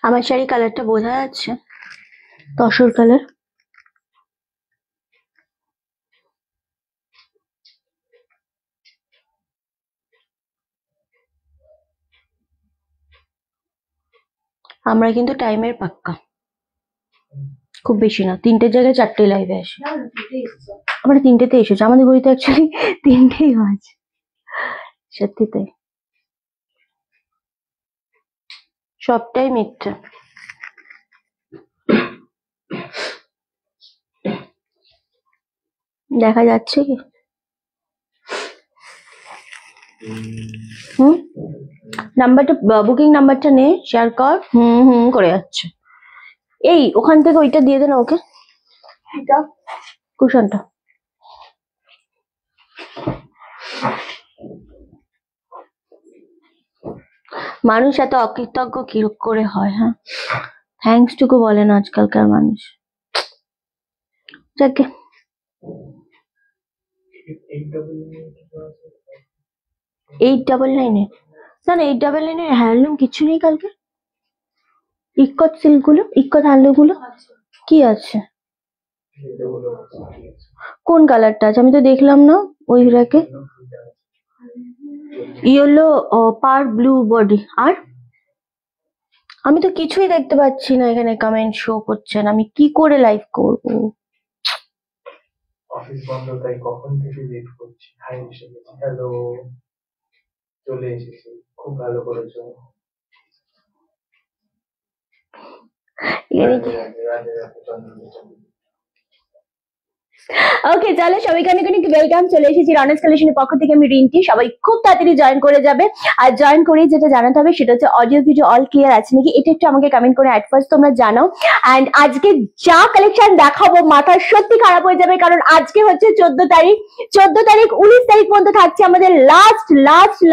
আমার শাড়ি কালারটা বোঝা যাচ্ছে, তসর কালার। আমরা কিন্তু টাইমের পাক্কা, খুব বেশি না, 3টের জায়গায় 4টে লাইভে আসে। আমরা 3টেতে এসেছি, আমাদের ঘড়িতে অ্যাকচুয়ালি 3টেই বাজে, সত্যি তাই, সবটাই মিথ্যে। দেখা যাচ্ছে কি? নাম্বারটা, বুকিং নাম্বারটা নে, শেয়ার কর। করে যাচ্ছে। এই ওখান থেকে ওইটা দিয়ে দে না ওকে, কুশনটা। মানুষ এত অকৃতজ্ঞ কি করে হয়? হ্যাঁ, থ্যাঙ্কস টুকু বলে না আজকালকার মানুষ। যাকে 899 না না, 899 হ্যান্ডলুম কিছু নেই কালকে। ইক্কত সিল্ক গুলো, ইক্কত হ্যান্ডলুম গুলো কি আছে? কোন কালারটা আছে? আমি তো দেখলাম না ওই র্যাকে। ইয়েলো পার ব্লু বডি। আর আমি তো কিছুই দেখতে পাচ্ছি না, এখানে কমেন্ট শো করছেন, আমি কি করে লাইভ করব? অফিস বন্ধ তাই কখন থেকে ওয়েট করছি। হাই হ্যালো, চলে এসেছি, খুব ভালো করেছো। ওকে, চলো সবাইকে অনেক অনেক ওয়েলকাম। চলে এসেছি রনাস কালেকশনের পক্ষ থেকে, আমি রিন্টি। সবাই খুব তাড়াতাড়ি জয়েন করে যাবে। আর জয়েন করে যেটা জানাতে হবে সেটা হচ্ছে অডিও ভিডিও অল ক্লিয়ার আছে নাকি, এটা একটু আমাকে কমেন্ট করে অ্যাট ফার্স্ট তোমরা জানাও। অ্যান্ড আজকে যা কালেকশন দেখাবো মাথা সত্যি খারাপ হয়ে যাবে, কারণ আজকে হচ্ছে 14 তারিখ। 14 তারিখ 19 তারিখ পর্যন্ত থাকছে আমাদের লাস্ট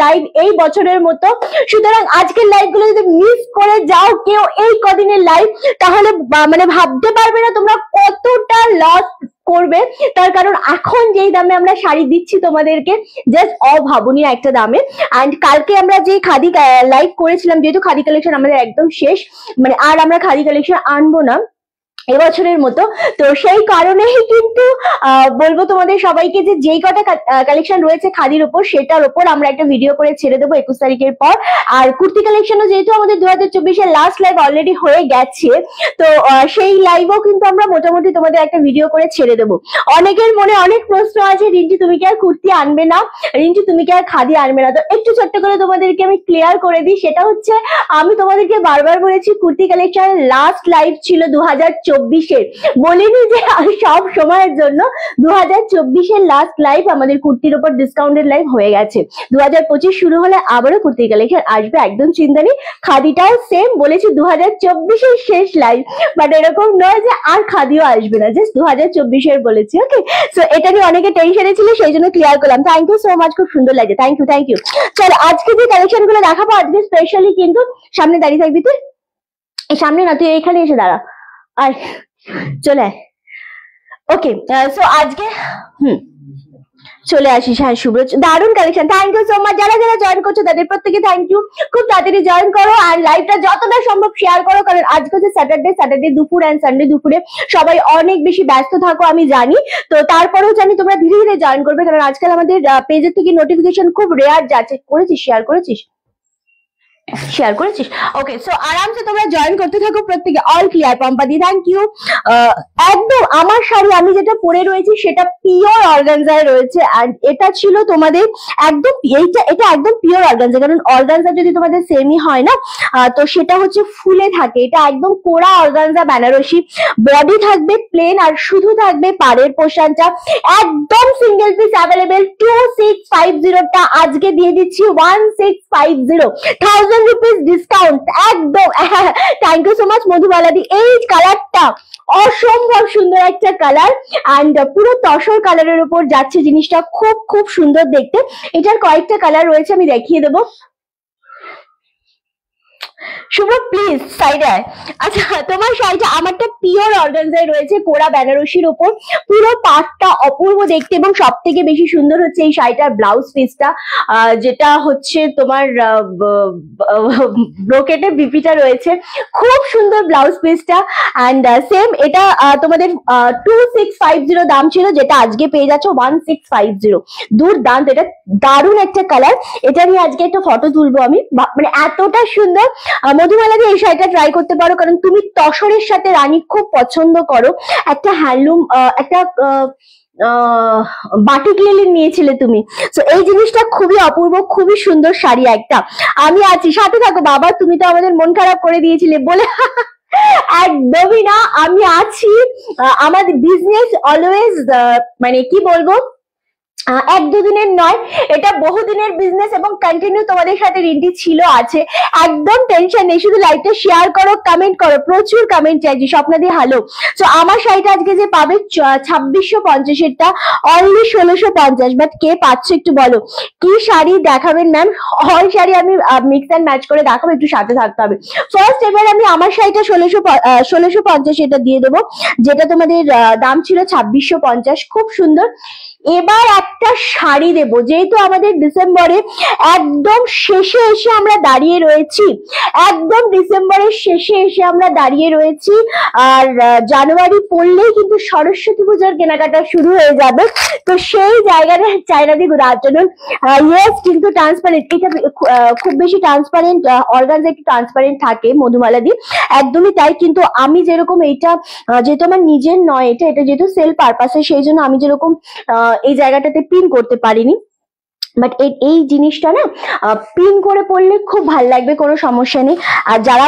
লাইভ এই বছরের মতো। সুতরাং আজকের লাইভ গুলো যদি মিস করে যাও কেউ এই কদিনের লাইভ, তাহলে মানে ভাবতে পারবে না তোমরা কতটা লস করবে। তার কারণ এখন যেই দামে আমরা শাড়ি দিচ্ছি তোমাদেরকে, জাস্ট অভাবনীয় একটা দামে। অ্যান্ড কালকে আমরা যে খাদি লাইভ করেছিলাম, যেহেতু খাদি কালেকশন আমাদের একদম শেষ, মানে আর আমরা খাদি কালেকশন আনবো না এবছরের মতো, তো সেই কারণেই কিন্তু বলবো তোমাদের সবাইকে যে যেই কটা কালেকশন রয়েছে খাদির উপর, সেটার উপর আমরা একটা ভিডিও করে ছেড়ে দেবো 21 তারিখের পর। আর কুর্তি কালেকশনও যেহেতু আমাদের 2024-এর লাস্ট লাইভ অলরেডি হয়ে গেছে, তো সেই লাইভও কিন্তু আমরা মোটামুটি তোমাদের একটা ভিডিও করে ছেড়ে দেবো। অনেকের মনে অনেক প্রশ্ন আছে, রিন্টি তুমি কি আর কুর্তি আনবে না, রিন্টি তুমি কি আর খাদি আনবে না? তো একটু ছোট্ট করে তোমাদেরকে আমি ক্লিয়ার করে দিই। সেটা হচ্ছে, আমি তোমাদেরকে বারবার বলেছি কুর্তি কালেকশন লাস্ট লাইভ ছিল 2024-এর, বলিনি যে সব সময়ের জন্য। 2024-এর লাস্ট লাইভ আমাদের কুর্তির উপর ডিসকাউন্টেড লাইভ হয়ে গেছে। 2025 শুরু হলে আবারও কুর্তির কালেকশন আসবে, একদম চিন্তা নেই। খাদিটাও সেম বলেছি 2024-এর শেষ লাইভ, বাট এরকম নয় যে আর খাদিও আসবে না, জাস্ট 2024-এর বলেছি। ওকে, সো এটা নিয়ে অনেকে টেনশনে ছিল, সেই জন্য ক্লিয়ার করলাম। থ্যাংক ইউ সো মাচ, খুব সুন্দর লাগে, থ্যাংক ইউ। চলো আজকে যে কালেকশন গুলো দেখাবো, আজকে স্পেশালি কিন্তু সামনে দাঁড়িয়ে থাকবি তুই, সামনে না তুই এখানে এসে দাঁড়া, আর চলে ওকে। সো আজকে চলে আসিস। হ্যাঁ শুভ্র, দারুণ collection, thank you so much. যারা যারা জয়েন করছো তাদের প্রত্যেকে থ্যাংক ইউ। খুব তাড়াতাড়ি জয়েন করো আর লাইভটা যতটা সম্ভব শেয়ার করো, কারণ আজকে হচ্ছে স্যাটারডে দুপুর অ্যান্ড সানডে দুপুরে সবাই অনেক বেশি ব্যস্ত থাকো আমি জানি, তো তারপরেও জানি তোমরা ধীরে ধীরে জয়েন করবে, কারণ আজকাল আমাদের পেজের থেকে নোটিফিকেশন খুব রেয়ার যাচ্ছে। করেছিস, শেয়ার করেছিস? ওকে, সো আরামসে তোমরা জয়েন করতে থাকো প্রত্যেকে। অল ক্লিয়ার পম্পাদি, থ্যাংক ইউ। একদম আমার শাড়ি আমি যেটা পরে রয়েছি সেটা পিওর অর্গানজায় রয়েছে, এন্ড এটা ছিল তোমাদের একদম, এটা একদম পিওর অর্গানজা, কারণ অর্গানজা যদি তোমাদের সেমই হয় না, তো সেটা হচ্ছে ফুলে থাকে। এটা একদম কোরা অর্গানজা বেনারসি, বডি থাকবে প্লেন আর শুধু থাকবে পাড়ের পোর্শনটা। একদম সিঙ্গেল পিস অ্যাভেলেবেল 2650টা আজকে দিয়ে দিচ্ছি 1650, 1000 রুপিস ডিসকাউন্ট একদম। থ্যাংক ইউ সো মাচ মধুবালাদি। এই কালারটা অসম্ভব সুন্দর একটা কালার, অ্যান্ড পুরো তসর কালারের উপর যাচ্ছে জিনিসটা, খুব খুব সুন্দর দেখতে। এটার কয়েকটা কালার রয়েছে, আমি দেখিয়ে দেবো। শুভ প্লিজ সাইডে আয়। আচ্ছা তোমার শাড়িটা আমারটা পিওর অর্গানজায় রয়েছে, কোরা বেনারসির উপর, পুরো পাটটা অপূর্ব দেখতে, এবং সব থেকে বেশি সুন্দর হচ্ছে এই শাড়িটার ব্লাউজ পিসটা, যেটা হচ্ছে তোমার ব্রোকেটের বিপিটা রয়েছে, খুব সুন্দর ব্লাউজ পিসটা। অ্যান্ড সেম এটা তোমাদের 2650 দাম ছিল, যেটা আজকে পেয়ে যাচ্ছ 1650। দুর্দান্ত, এটা দারুণ একটা কালার। এটা নিয়ে আজকে একটা ফটো তুলবো আমি, মানে এতটা সুন্দর। মধুমালা দিয়ে এই শাড়িটা ট্রাই করতে পারো, কারণ তুমি তসরের সাথে রানী খুব পছন্দ করো। একটা হ্যান্ডলুম, একটা বাটিক লিলি নিয়েছিলে তুমি, তো এই জিনিসটা খুবই অপূর্ব, খুবই সুন্দর শাড়ি একটা। আমি আছি, সাথে থাকো বাবা, তুমি তো আমাদের মন খারাপ করে দিয়েছিলে বলে। একদমই না, আমি আছি। আমাদের বিজনেস অলওয়েজ, মানে কি বলবো, এক দুদিনের নয়, এটা বহুদিনের বিজনেস, এবং কন্টিনিউ তোমাদের সাথে রিন্টি ছিল, আছে। একদম টেনশন নেই, শুধু লাইভটা শেয়ার করো, কমেন্ট করো, প্রচুর কমেন্ট চাইছি। স্বপ্নাদি হ্যালো। তো আমার শাড়িটা আজকে যে পাবে 2650 এরটা অনলি 1650, বাট কে পাচ্ছ একটু বলো। কি শাড়ি দেখাবেন ম্যাম? হল শাড়ি আমি মিক্স অ্যান্ড ম্যাচ করে দেখাবো, একটু সাথে থাকতে হবে। ফার্স্ট এবার আমি আমার শাড়িটা 1650 এটা দিয়ে দেবো, যেটা তোমাদের দাম ছিল 2650, খুব সুন্দর। এবার একটা শাড়ি দেব, যেহেতু আমাদের ডিসেম্বরে একদম শেষে এসে আমরা দাঁড়িয়ে রয়েছি, একদম ডিসেম্বরের শেষে এসে আমরা দাঁড়িয়ে রয়েছি, আর জানুয়ারি পড়লেই কিন্তু সরস্বতী পূজার কেনাকাটা শুরু হয়ে যাবে। তো সেই জায়গাটা চাইনাদি গুড আফটারনুন। ইয়েস, কিন্তু ট্রান্সপারেন্ট, এটা খুব বেশি ট্রান্সপারেন্ট, অর্গানজা একটু ট্রান্সপারেন্ট থাকে মধুমালাদি, একদমই তাই। কিন্তু আমি যেরকম এইটা, যেহেতু আমার নিজের নয়, এটা যেহেতু সেল পারপাসে, সেই জন্য আমি যেরকম এই জায়গাটাতে পিন করতে পারিনি, বাট এই জিনিসটা না পিন করে পড়লে খুব ভালো লাগবে, কোনো সমস্যা নেই। আর যারা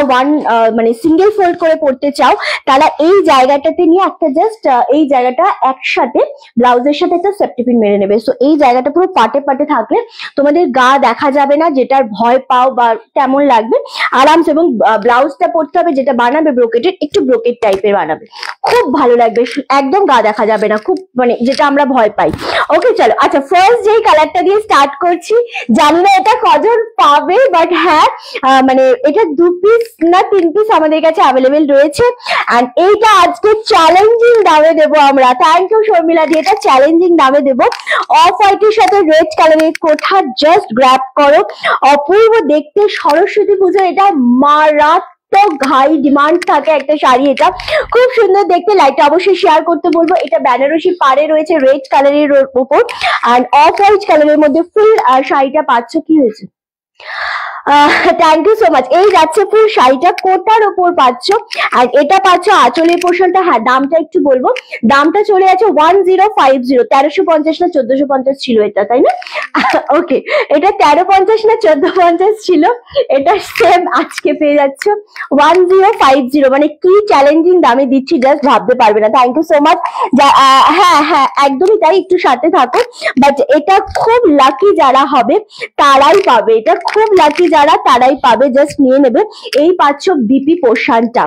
মানে সিঙ্গেল ফোল্ড করে পড়তে চাও, তারা এই জায়গাটাতে নিয়ে একটা জাস্ট এই জায়গাটা একসাথে ব্লাউজের সাথে একটা সেফটি পিন মেরে নেবে। সো এই জায়গাটা পুরো পাটে পাটে থাকলে তোমাদের গা দেখা যাবে না, যেটার ভয় পাও বা কেমন লাগবে আরামসে। এবং ব্লাউজটা পড়তে হবে, যেটা বানাবে ব্রোকেটের, একটু ব্রোকেট টাইপের বানাবে, খুব ভালো লাগবে, একদম গা দেখা যাবে না, খুব মানে যেটা আমরা ভয় পাই। ওকে চলো, আচ্ছা ফার্স্ট যেই কালারটা দিয়ে স্টার্ট করছি, জানি না এটা কজন পাবে, বাট হ্যাঁ মানে এটা 2 পিস না 3 পিস আমাদের কাছে অ্যাভেলেবেল রয়েছে। এন্ড এইটা আজকে চ্যালেঞ্জিং দামে দেবো আমরা। থ্যাংক ইউ শর্মিলা দিয়ে, এটা চ্যালেঞ্জিং দামে দেবো। অফ হোয়াইটের সাথে রেড কালারের কোঠা, জাস্ট গ্র্যাব করো, অপূর্ব দেখতে, সরস্বতী পুজো এটা মারাত্মক হাই ডিমান্ড থাকে একটা শাড়ি, এটা খুব সুন্দর দেখতে। লাইকটা অবশ্যই শেয়ার করতে বলবো। এটা বেনারসি পাড়ে রয়েছে রেড কালারের উপর, আর অফ হোয়াইট কালারের মধ্যে ফুল শাড়িটা পাচ্ছ। কি হয়েছে? Thank you so much. এই যাচ্ছে ফুল শাড়িটা কোটার ওপর পাচ্ছ, আর এটা পাচ্ছ আঁচলের পোর্শনটা। হ্যাঁ দামটা একটু বলবো, দামটা চলে যাচ্ছে 1050, 1350 না 1450 ছিল এটা, তাই না? ওকে, এটা 1350 না 1450 ছিল, এটা সেম আজকে পেয়ে যাচ্ছ 1050। মানে কি চ্যালেঞ্জিং দামে দিচ্ছি, জাস্ট ভাবতে পারবে না। Thank you so much. হ্যাঁ হ্যাঁ একদমই তাই, একটু সাথে থাকো। বাট এটা খুব লাকি যারা হবে তারাই পাবে, এটা খুব লাকি যারা তারাই পাবে, জাস্ট নিয়ে নেবে। এই পাচ্ছ বিপি পোর্শনটা,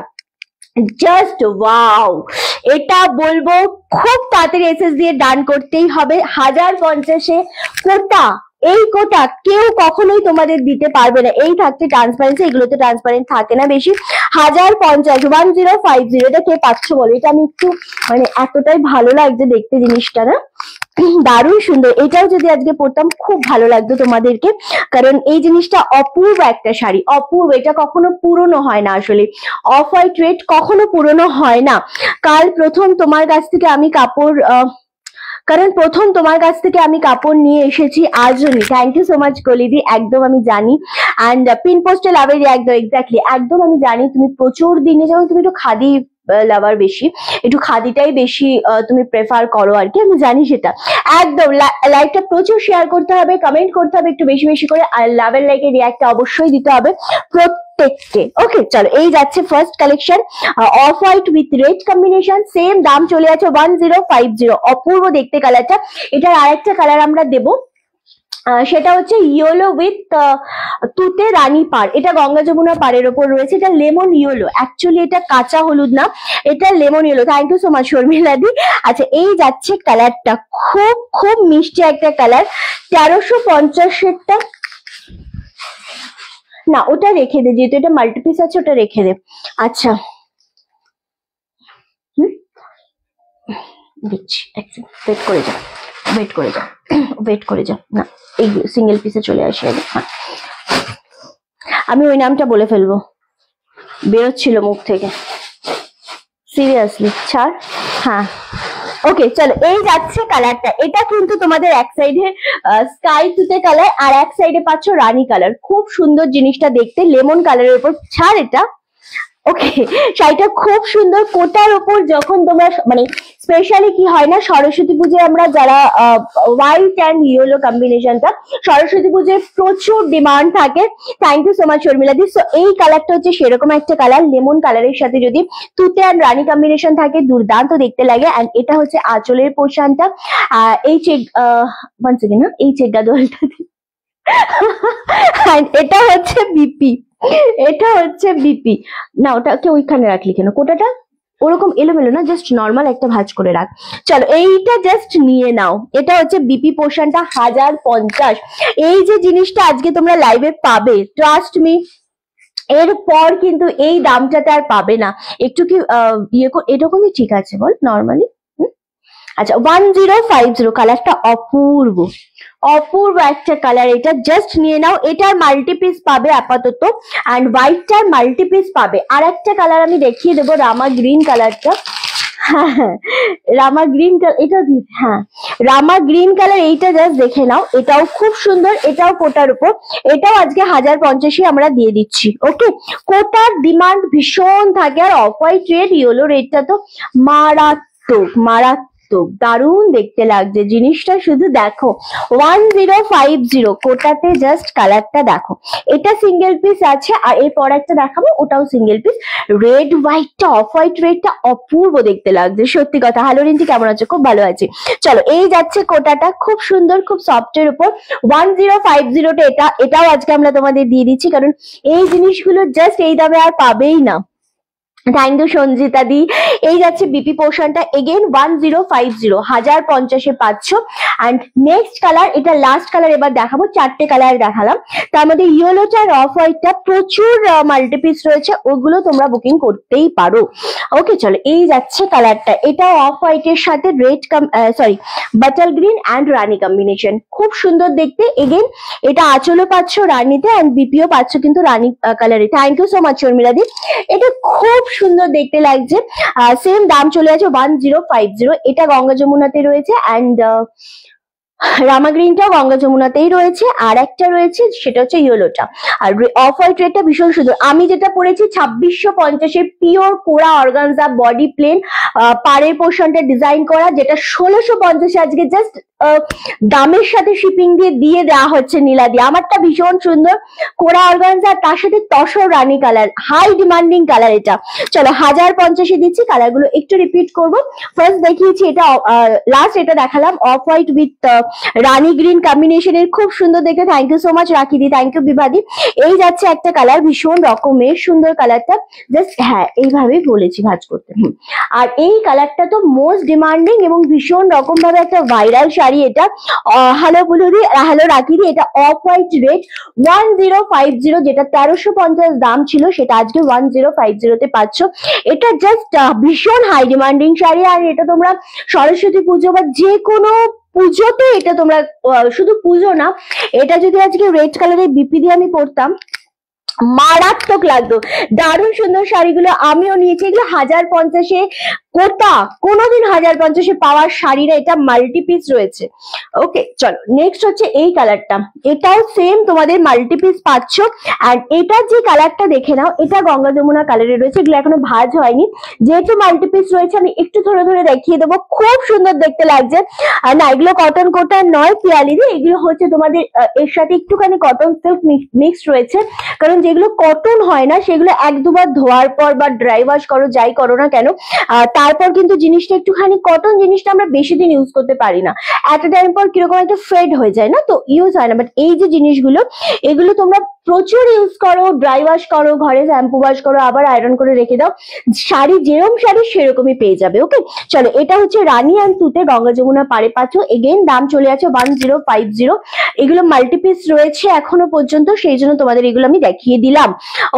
জাস্ট ওয়াও। এটা বলবো খুব তাড়াতাড়ি এসএস দিয়ে ডান করতেই হবে। 1050-এ কোটা, এই কোটা কেউ কখনোই তোমাদের দিতে পারবে না। এই থাকছে ট্রান্সপারেন্সি, এগুলোতে ট্রান্সপারেন্ট থাকে না বেশি। 1050, 1050, এটা কে পাচ্ছ বলো? এটা আমি একটু মানে এতটাই ভালো লাগছে দেখতে জিনিসটা, না দারুণ সুন্দর। এটাও যদি আজকে পরতাম খুব ভালো লাগতো তোমাদেরকে, কারণ এই জিনিসটা অপূর্ব একটা শাড়ি, অপূর্ব। এটা কখনো পুরনো হয় না, আসলে অফ হোয়াইট রেড কখনো পুরনো হয় না। কাল প্রথম তোমার কাছ থেকে আমি কাপড় নিয়ে এসেছি Ajni. Thank you so much কলিদি, একদম আমি জানি। অ্যান্ড পিন পোস্টে লাভের একদম এক্স্যাক্টলি, একদম আমি জানি তুমি প্রচুর দিনে, যেমন তুমি একটু খাদি লাভার, বেশি একটু খাদিটাই বেশি তুমি প্রেফার করো আর কি, আমি জানি সেটা। একদম লাইকটা প্রচুর শেয়ার করতে হবে, কমেন্ট করতে হবে একটু বেশি বেশি করে, আর লাভের লাইকে রিয়াক্টটা অবশ্যই দিতে হবে প্রত্যেককে। ওকে চলো, এই যাচ্ছে first collection, of white with red combination, same দাম চলে আছে 1050। অপূর্ব দেখতে কালারটা। এটার আরেকটা কালার আমরা দেবো, সেটা হচ্ছে ইয়েলো উইথ তুতে রানী পাড়। এটা গঙ্গা যমুনা পাড়ের ওপর রয়েছে। এটা লেমন ইয়েলো, অ্যাকচুয়ালি এটা কাঁচা হলুদ না, এটা lemon yellow. Thank you so much Sharmila di. আচ্ছা এই যাচ্ছে কালারটা, খুব খুব মিষ্টি একটা কালার। 1350-এরটা না ওটা রেখে দে, যেহেতু এটা মাল্টিপিস আছে ওটা রেখে দে। আচ্ছা দিচ্ছি, ওয়েট করে যা, ওয়েট করে যা, ওয়েট করে যা, না এই সিঙ্গেল পিসে চলে আসি আগে। হ্যাঁ আমি ওই নামটা বলে ফেলবো, বেরোচ্ছিল মুখ থেকে, সিরিয়াসলি ছাড়। হ্যাঁ ওকে চলো, এই যাচ্ছে কালারটা। এটা কিন্তু তোমাদের এক সাইডে স্কাই তুতে কালার আর এক সাইডে পাচ্ছ রানী কালার। খুব সুন্দর জিনিসটা দেখতে, লেমন কালারের উপর ছাড় এটা। ওকে শাড়িটা খুব সুন্দর, কোটার ওপর যখন তোমরা মানে স্পেশালি কি হয় না, সরস্বতী পুজোয় আমরা যারা হোয়াইট অ্যান্ড ইয়েলো কম্বিনেশনটা সরস্বতী পুজোয় প্রচুর ডিমান্ড থাকে। Thank you so much Sharmila di. So এই কালারটা হচ্ছে সেরকম একটা কালার, লেমন কালারের সাথে যদি তুতে অ্যান্ড রানী কম্বিনেশন থাকে দুর্দান্ত দেখতে লাগে। অ্যান্ড এটা হচ্ছে আঁচলের পোর্শনটা, এই চেক ওয়ান সেকেন্ড না, এই চেক গাদোয়ালটা এটা হচ্ছে বিপি, এটা হচ্ছে বিপি। না ওটাকে ওইখানে রাখলি কেন, কোটাটা ওরকম এলোমেলো না, জাস্ট নর্মাল একটা ভাঁজ করে রাখ। চলো এইটা জাস্ট নিয়ে নাও, এটা হচ্ছে বিপি পোর্শনটা 1050। এই যে জিনিসটা আজকে তোমরা লাইভে পাবে, ট্রাস্ট মি, এরপর কিন্তু এই দামটাতে আর পাবে না। একটু কি এরকমই ঠিক আছে বল নর্মালি। আচ্ছা 1050, কালারটা অপূর্ব, অপূর্ব একটা কালার। এটা জাস্ট নিয়ে নাও, এটার মাল্টিপিস পাবে আপাতত, অ্যান্ড হোয়াইটটার মাল্টিপিস পাবে। আর একটা কালার আমি দেখিয়ে দেবো, রামা গ্রিন কালারটা। হ্যাঁ রামা গ্রিন কালার, এটা হ্যাঁ রামা গ্রিন কালার, এইটা জাস্ট দেখে নাও, এটাও খুব সুন্দর, এটাও কোটার উপর, এটাও আজকে 1050 আমরা দিয়ে দিচ্ছি। ওকে কোটার ডিমান্ড ভীষণ থাকে, আর অফ হোয়াইট রেড ইয়েলো রেডটা তো মারাত্মক মারাত্মক, দারুণ দেখতে লাগছে জিনিসটা, শুধু দেখো 1050 কোটাতে, জাস্ট কালারটা দেখো। এটা সিঙ্গেল পিস আছে, আর এরপর একটা দেখাবো ওটাও সিঙ্গেল পিস। রেড হোয়াইটটা, অফ হোয়াইট রেডটা অপূর্ব দেখতে লাগছে সত্যি কথা। হ্যালো রিন্টি কেমন আছো? খুব ভালো আছি। চলো এই যাচ্ছে কোটাটা, খুব সুন্দর, খুব সফটের উপর 1050টা। এটাও আজকে আমরা তোমাদের দিয়ে দিচ্ছি, কারণ এই জিনিসগুলো জাস্ট এই দামে আর পাবেই না। থ্যাংক ইউ সঞ্জিতা দি। এই যাচ্ছে বিপি পোর্শনটা, এগেন 1050, 1050 পাচ্ছ। অ্যান্ড নেক্সট কালার, এটা লাস্ট কালার এবার দেখাবো, 4টে কালার দেখালাম, তার মধ্যে ইয়েলোটা আর অফ হোয়াইটটা প্রচুর মাল্টিপিস রয়েছে, ওগুলো তোমরা বুকিং করতেই পারো। ওকে চলো এই যাচ্ছে কালারটা, এটা অফ হোয়াইটের সাথে red sorry butter green and Rani combination, খুব সুন্দর দেখতে। এগেন এটা আঁচলও পাচ্ছ রানীতে, অ্যান্ড বিপিও পাচ্ছ কিন্তু রানী কালারে। Thank you so much Sharmila di. এটা খুব সুন্দর দেখতে লাগছে, সেম দাম চলে আছে 1050। এটা গঙ্গা যমুনাতে রয়েছে, অ্যান্ড রামা গ্রিনটাও গঙ্গা যমুনাতেই রয়েছে, আর একটা রয়েছে সেটা হচ্ছে ইয়েলোটা। আর অফ হোয়াইট রেডটা ভীষণ সুন্দর। আমি যেটা পরেছি 2650 পিওর কোরা অর্গানজা, বডি প্লেন, পাড়ের পোর্শনটা ডিজাইন করা, যেটা 1650 আজকে জাস্ট দামের সাথে শিপিং দিয়ে দেওয়া হচ্ছে নীলা দিয়ে। আমারটা ভীষণ সুন্দর কোরা অর্গানজা, তার সাথে তসর রানী কালার, হাই ডিমান্ডিং কালার এটা। চলো 1050 দিচ্ছি। কালারগুলো একটু রিপিট করবো, ফার্স্ট দেখিয়েছি এটা, লাস্ট এটা দেখালাম off white with rani green কম্বিনেশনের, খুব সুন্দর দেখে। থ্যাংক ইউ সো মাচ রাখি দি, থ্যাংক ইউ বিভাদি। এই যাচ্ছে একটা কালার, ভীষণ রকমের সুন্দর কালারটা, জাস্ট হ্যাঁ এইভাবেই বলেছি ভাঁজ করতে। আর এই কালারটা তো মোস্ট ডিমান্ডিং এবং ভীষণ রকম ভাবে একটা ভাইরাল শাড়ি এটা। হ্যালো বুলুদি, হ্যালো রাখি দি। এটা অফ হোয়াইট রেড 1050, যেটা 1350 দাম ছিল, সেটা আজকে 1050 পাচ্ছ। এটা জাস্ট ভীষণ হাই ডিমান্ডিং শাড়ি, আর এটা তোমরা সরস্বতী পুজো বা যে কোনো পুজোতে এটা তোমরা, শুধু পুজো না, এটা যদি আজকে রেড কালারের বিপি দিয়ে আমি পরতাম মারাত্মক লাগতো। দারুণ সুন্দর শাড়িগুলো আমিও নিয়েছি, এগুলো 1050 কোটা, কোনোদিন 1050 পাওয়ার শাড়িরা, এটা মাল্টিপিস রয়েছে। ওকে চলো নেক্সট হচ্ছে এই কালারটা, এটাও সেম তোমাদের মাল্টিপিস পাচ্ছ। অ্যান্ড এটার যে কালারটা দেখে নাও, এটা গঙ্গা যমুনা কালারে রয়েছে, এগুলো এখনো ভাঁজ হয়নি, যেহেতু মাল্টিপিস রয়েছে আমি একটু ধরে ধরে দেখিয়ে দেবো, খুব সুন্দর দেখতে লাগছে। আর না এগুলো কটন কোটা নয় পিয়ালি দি, এগুলো হচ্ছে তোমাদের এর সাথে একটুখানি কটন সিল্ক মিক্সড রয়েছে, কারণ যেগুলো কটন হয় না সেগুলো এক দুবার ধোয়ার পর বা ড্রাই ওয়াশ করো যাই করো না কেন, তারপর কিন্তু জিনিসটা একটুখানি, কটন জিনিসটা আমরা বেশি দিন ইউজ করতে পারি না, একটা টাইম পর কিরকম একটা ফেড হয়ে যায় না, তো ইউজ হয় না। বাট এই যে জিনিসগুলো, এগুলো তোমরা প্রচুর ইউজ করো, ড্রাই ওয়াশ করো, ঘরে শ্যাম্পু ওয়াশ করো, আবার আয়রন করে রেখে দাও, শাড়ি যেরকম শাড়ি সেরকমই পেয়ে যাবে। ওকে, চলো এটা হচ্ছে রানী অ্যান্ড তুতে, গঙ্গা যমুনা পারে পাচ্ছ। এগেইন দাম চলে আছে 1050। এগুলো মাল্টিপিস রয়েছে এখনো পর্যন্ত, সেই জন্য তোমাদের এগুলো আমি দেখিয়ে দিলাম।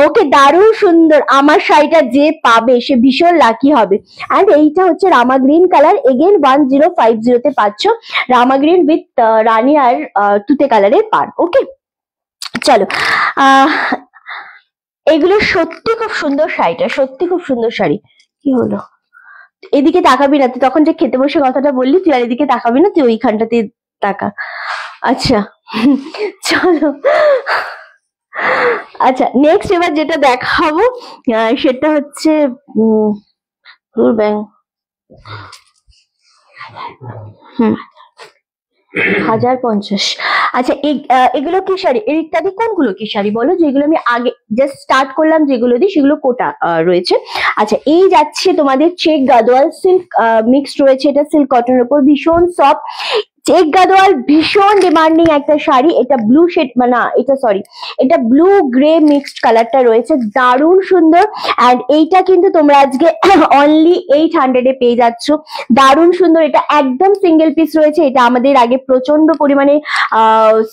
ওকে, দারুণ সুন্দর। আমার শাড়িটা যে পাবে সে ভীষণ লাকি হবে। অ্যান্ড এইটা হচ্ছে রামা গ্রিন কালার, এগেইন 1050 তে পাচ্ছ রামা গ্রিন উইথ রানী আর তুতে কালারের পার। ওকে, চলো এগুলো সত্যি খুব সুন্দর শাড়িটা, সত্যি খুব সুন্দর শাড়ি। কি হলো, এদিকে তাকাবি না তুই, তখন যে খেতে বসে কথাটা বললি তুই আর এদিকে তাকাবি না, তুই ওইখানটাতে তাকা। আচ্ছা চলো, আচ্ছা নেক্সট এবার যেটা দেখাবো সেটা হচ্ছে দূর ব্যাং 1050। আচ্ছা এগুলো কি শাড়ি, এর ইত্যাদি কোনগুলো কি শাড়ি বলো, যেগুলো আমি আগে জাস্ট স্টার্ট করলাম যেগুলো দিয়ে, সেগুলো কোটা রয়েছে। আচ্ছা এই যাচ্ছে তোমাদের চেক গাদোয়াল সিল্ক মিক্সড রয়েছে, এটা সিল্ক কটনের উপর, ভীষণ সফট। চেক গাদোয়াল ভীষণ ডিমান্ডিং একটা শাড়ি। এটা ব্লু শেড, মানে এটা সরি, এটা ব্লু গ্রে মিক্সড কালারটা রয়েছে, দারুণ সুন্দর। অ্যান্ড এইটা কিন্তু তোমরা আজকে অনলি 800 পেয়ে যাচ্ছ, দারুণ সুন্দর। এটা একদম সিঙ্গেল পিস রয়েছে, এটা আমাদের আগে প্রচন্ড পরিমাণে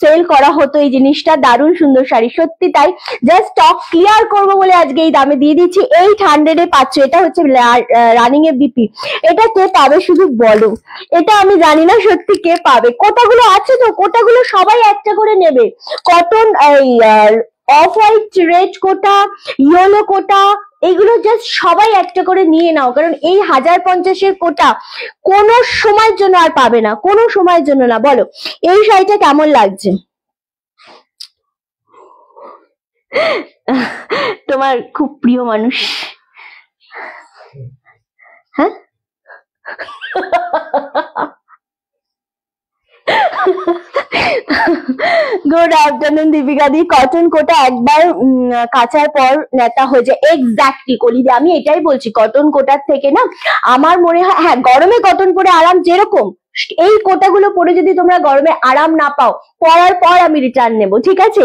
সেল করা হতো এই জিনিসটা, দারুণ সুন্দর শাড়ি, সত্যি তাই। জাস্ট স্টক ক্লিয়ার করবো বলে আজকে এই দামে দিয়ে দিচ্ছি, 800 পাচ্ছ। এটা হচ্ছে রানিং এ বিপি। এটা কে পাবে শুধু বলো, এটা আমি জানি না সত্যি কে পাবে। কোটাগুলো আছে তো, কোটাগুলো সবাই একটা করে নেবে। কটন এই অফ হোয়াইট রেড কোটা, ইয়েলো কোটা, এগুলো জাস্ট সবাই একটা করে নিয়ে নাও, কারণ এই 1050 কোটা কোনো সময়ের জন্য আর পাবে না, কোনো সময়ের জন্য না। বলো এই শাড়িটা কেমন লাগছে? তোমার খুব প্রিয় মানুষ, হ্যাঁ গুড আফটারনুন দীপিকা দি। কটন কোটা একবার কাচার পর নেতা হয়ে যায়, এক্স্যাক্টলি কলিদি, আমি এটাই বলছি। কটন কোটার থেকে না আমার মনে হয়, হ্যাঁ গরমে কটন পরে আরাম যেরকম, এই কোটাগুলো পরে যদি তোমরা গরমে আরাম না পাও, পরার পর আমি রিটার্ন নেব, ঠিক আছে?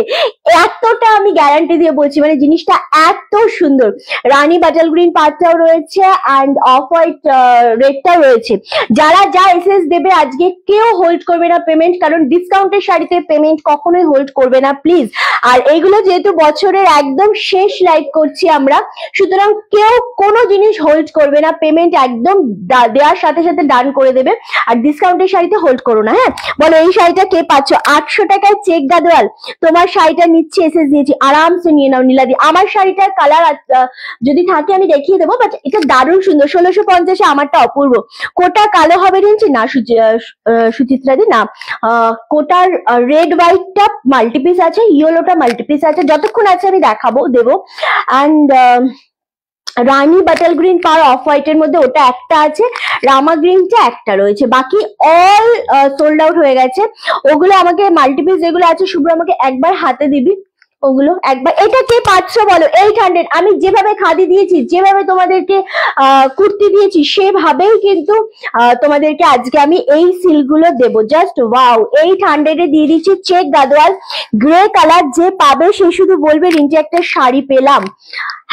এতটা আমি গ্যারান্টি দিয়ে বলছি, মানে জিনিসটা এত সুন্দর। রানী বাটাল গ্রিন পার্টটাও রয়েছে অ্যান্ড অফ হোয়াইট রেডটা রয়েছে। যারা যা এসএস দেবে আজকে কেউ হোল্ড করবে না পেমেন্ট, কারণ ডিসকাউন্টের শাড়িতে পেমেন্ট কখনোই হোল্ড করবে না প্লিজ। আর এইগুলো যেহেতু বছরের একদম শেষ লাইভ করছি আমরা, সুতরাং কেউ কোনো জিনিস হোল্ড করবে না, পেমেন্ট একদম দেওয়ার সাথে সাথে ডান করে দেবে। আর ডিসকাউন্টের শাড়িতে হোল্ড করো না, হ্যাঁ? বলো এই শাড়িটা কে পাচ্ছ? 800 টাকায় চেক গাদোয়াল, তোমার শাড়িটা নিচ্ছে, এসএস দিয়েছি, আরামসে নিয়ে নাও নীলাদি। আমার শাড়িটার কালার যদি থাকে আমি দেখিয়ে দেবো, বাট এটা দারুণ সুন্দর। 1650-এ আমারটা অপূর্ব। কোটা কালো হবে রেঞ্জি না সুচিত্রা দি, না কোটার রেড হোয়াইটটা মাল্টিপিস আছে, ইয়েলোটা মাল্টিপিস আছে, যতক্ষণ আছে আমি দেখাবো দেবো। And Rani বাটাল green per off white এর মধ্যে ওটা একটা আছে, রামা গ্রিনটা একটা রয়েছে, বাকি অল সোল্ড আউট হয়ে গেছে। ওগুলো আমাকে মাল্টিপিস যেগুলো আছে শুভ্র আমাকে একবার হাতে দিবি, ওগুলো একবার। এটা কে পাচ্ছ বলো? 800। আমি যেভাবে খাদি দিয়েছি, যেভাবে তোমাদেরকে কুর্তি দিয়েছি, সেভাবেই কিন্তু তোমাদেরকে আজকে আমি এই সিল্ক গুলো দেবো। জাস্ট ওয়াও, 800-এ দিয়ে দিচ্ছি চেক গাদোয়াল গ্রে কালার। যে পাবে সে শুধু বলবে রিন্টি একটা শাড়ি পেলাম।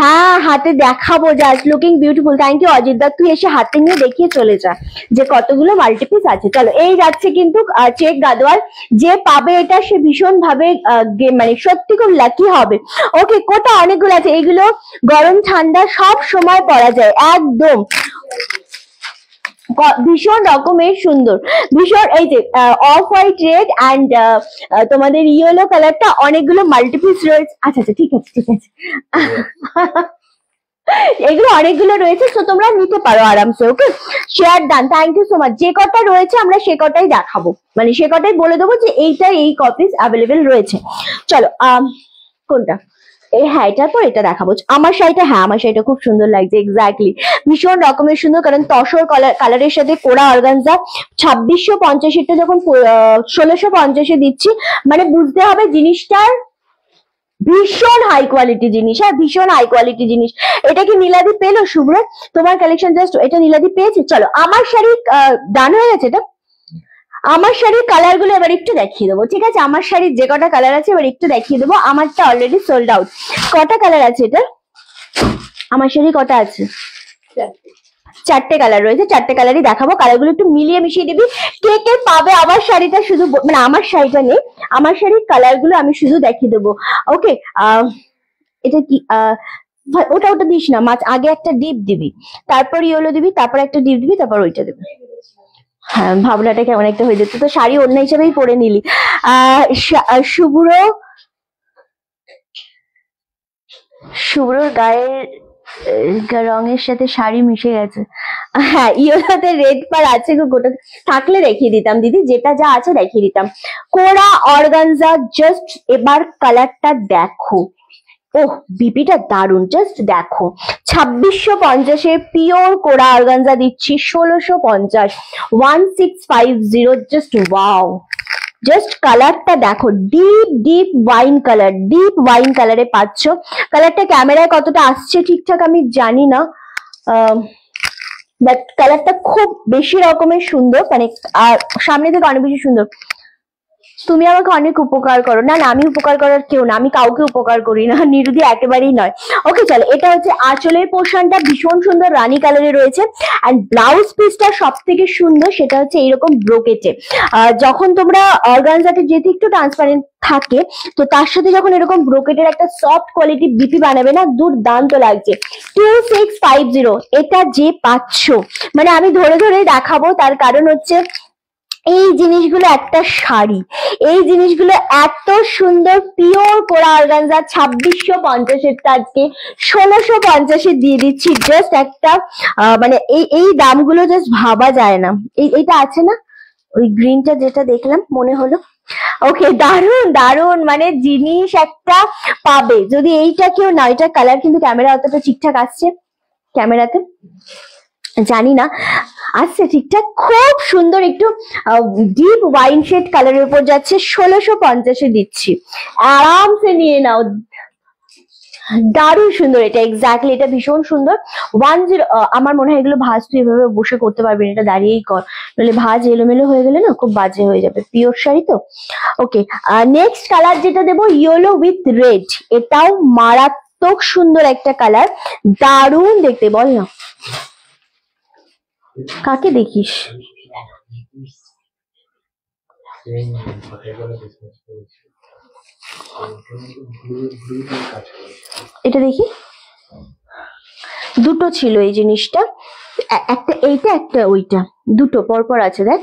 হ্যাঁ হাতে দেখাবো, just looking beautiful. Thank you Ajit da, তুই এসে হাতে নিয়ে দেখিয়ে চলে যা যে কতগুলো মাল্টিপিস আছে। চলো এই যাচ্ছে কিন্তু চেক গাদোয়াল, যে পাবে এটা সে ভীষণ ভাবে মানে সত্যি খুব লাকি হবে। ওকে, কোটা অনেকগুলো আছে, এগুলো গরম ঠান্ডা সব সময় পরা যায় একদম, ভীষণ রকমের সুন্দর, ভীষণ। এই যে অফ হোয়াইট রেড অ্যান্ড তোমাদের ইয়েলো কালারটা অনেকগুলো মাল্টিপিস রয়েছে। আচ্ছা আচ্ছা ঠিক আছে ঠিক আছে, এগুলো অনেকগুলো রয়েছে, তো তোমরা নিতে পারো আরামসে। Okay, share done, thank you so much. যে কটা রয়েছে আমরা সে কটাই দেখাবো, মানে সে কটাই বলে দেবো যে এইটা এই কপিস অ্যাভেলেবেল রয়েছে। চলো কোনটা, এই হ্যাঁ এটার পর এটা দেখাবো। আমার শাড়িটা, হ্যাঁ আমার শাড়িটা খুব সুন্দর লাগছে, এক্স্যাক্টলি ভীষণ রকমের সুন্দর, কারণ তসর কালারের সাথে কোরা অর্গানজা। 2650-টা যখন 1650-এ দিচ্ছি, মানে বুঝতে হবে জিনিসটার ভীষণ হাই কোয়ালিটি জিনিস, হ্যাঁ ভীষণ হাই কোয়ালিটি জিনিস। এটা কি নীলাদি পেলো শুভ্র? তোমার কালেকশন জাস্ট এটা নীলাদি পেয়েছে। চলো আমার শাড়ি ডান হয়ে গেছে এটা। আমার শাড়ির কালার গুলো এবার একটু দেখিয়ে দেবো, ঠিক আছে? আমার শাড়ির যে কটা কালার আছে এবার একটু দেখিয়ে দেবো। আমারটা অলরেডি সোল্ড আউট। কটা কালার আছে এটা? আমার শাড়ি কটা আছে? 4টে কালার রয়েছে, 4টে কালারই দেখাবো। কালারগুলো একটু মিলিয়ে মিশিয়ে দিবি। কে কে পাবে আমার শাড়িটা, শুধু মানে আমার শাড়িটা নেই, আমার শাড়ির কালারগুলো আমি শুধু দেখিয়ে দেবো। ওকে, এটা কি ওটা ওটা দিস না, আগে একটা ডিপ দিবি, তারপর ইয়েলো দিবি, তারপর একটা ডিপ দিবি, তারপর ওইটা দিবি। হ্যাঁ, ভাবনাটা কেমন একটা হয়ে যেত। তো শাড়ি অন্য হিসেবেই পরে নিলি। শুভ্রর গায়ের রঙের সাথে শাড়ি মিশে গেছে। হ্যাঁ, ইয়েলোতে রেড পার আছে গো, গোটা থাকলে দেখিয়ে দিতাম দিদি, যেটা যা আছে দেখিয়ে দিতাম। কোরা অর্গানজা, জাস্ট এবার কালারটা দেখো। ওহ, বিপিটা দারুন, জাস্ট দেখো। 2650 পিওর কোরা অর্গানজা দিচ্ছি 1650, 1650। জাস্ট ওয়াও, জাস্ট কালারটা দেখো, deep deep wine colour, deep wine কালারে পাচ্ছ। কালারটা ক্যামেরায় কতটা আসছে ঠিকঠাক আমি জানি না, বাট কালারটা খুব বেশি রকমের সুন্দর, মানে আর সামনে থেকে অনেক বেশি সুন্দর। তুমি আমাকে অনেক উপকার করো। না না, আমি উপকার করার কেউ না, আমি কাউকে উপকার করি না, নিরুদি একেবারেই নয়। ওকে চলো, এটা হচ্ছে আঁচলের পোর্শনটা, ভীষণ সুন্দর রানী কালারে রয়েছে। এন্ড ব্লাউজ পিসটা সব থেকে সুন্দর, সেটা হচ্ছে এইরকম ব্রোকেটে। যখন তোমরা অর্গানজাতে যেহেতু একটু ট্রান্সপারেন্ট থাকে, তো তার সাথে যখন এরকম ব্রোকেটের একটা সফট কোয়ালিটি বিপি বানাবে না, দুর্দান্ত লাগছে। 2650 এটা যে পাচ্ছ, মানে আমি ধরে ধরে দেখাবো, তার কারণ হচ্ছে এই জিনিসগুলো একটা শাড়ি, এই জিনিসগুলো এত সুন্দর পিওর কোরা অর্গানজা। 2650 আজকে 1650 দিয়ে দিচ্ছি। জাস্ট একটা মানে এই দামগুলো জাস্ট ভাবা যায় না। এইটা আছে না, ওই গ্রিনটা যেটা দেখলাম মনে হলো। ওকে, দারুন দারুন, মানে জিনিস একটা পাবে যদি এইটা কেউ না। এটা কালার কিন্তু ক্যামেরা অতটা ঠিকঠাক আসছে, ক্যামেরাতে জানি না আসছে ঠিকঠাক। খুব সুন্দর একটু ডিপ ওয়াইন শেড কালারের উপর যাচ্ছে, 1650 দিচ্ছি, আরামসে নিয়ে নাও। দারুণ সুন্দর এটা, এক্স্যাক্টলি এটা ভীষণ সুন্দর। 10 আমার মনে হয় এগুলো ভাঁজ তুই এভাবে বসে করতে পারবি না, এটা দাঁড়িয়েই কর, নাহলে ভাঁজ এলোমেলো হয়ে গেলে না খুব বাজে হয়ে যাবে। পিওর শাড়ি তো। ওকে, নেক্সট কালার যেটা দেবো, ইয়েলো উইথ রেড। এটাও মারাত্মক সুন্দর একটা কালার, দারুণ দেখতে। বল না, কাকে দেখিস? এটা দেখি, দুটো ছিল এই জিনিসটা, একটা এইটা একটা ওইটা, দুটো পরপর আছে দেখ।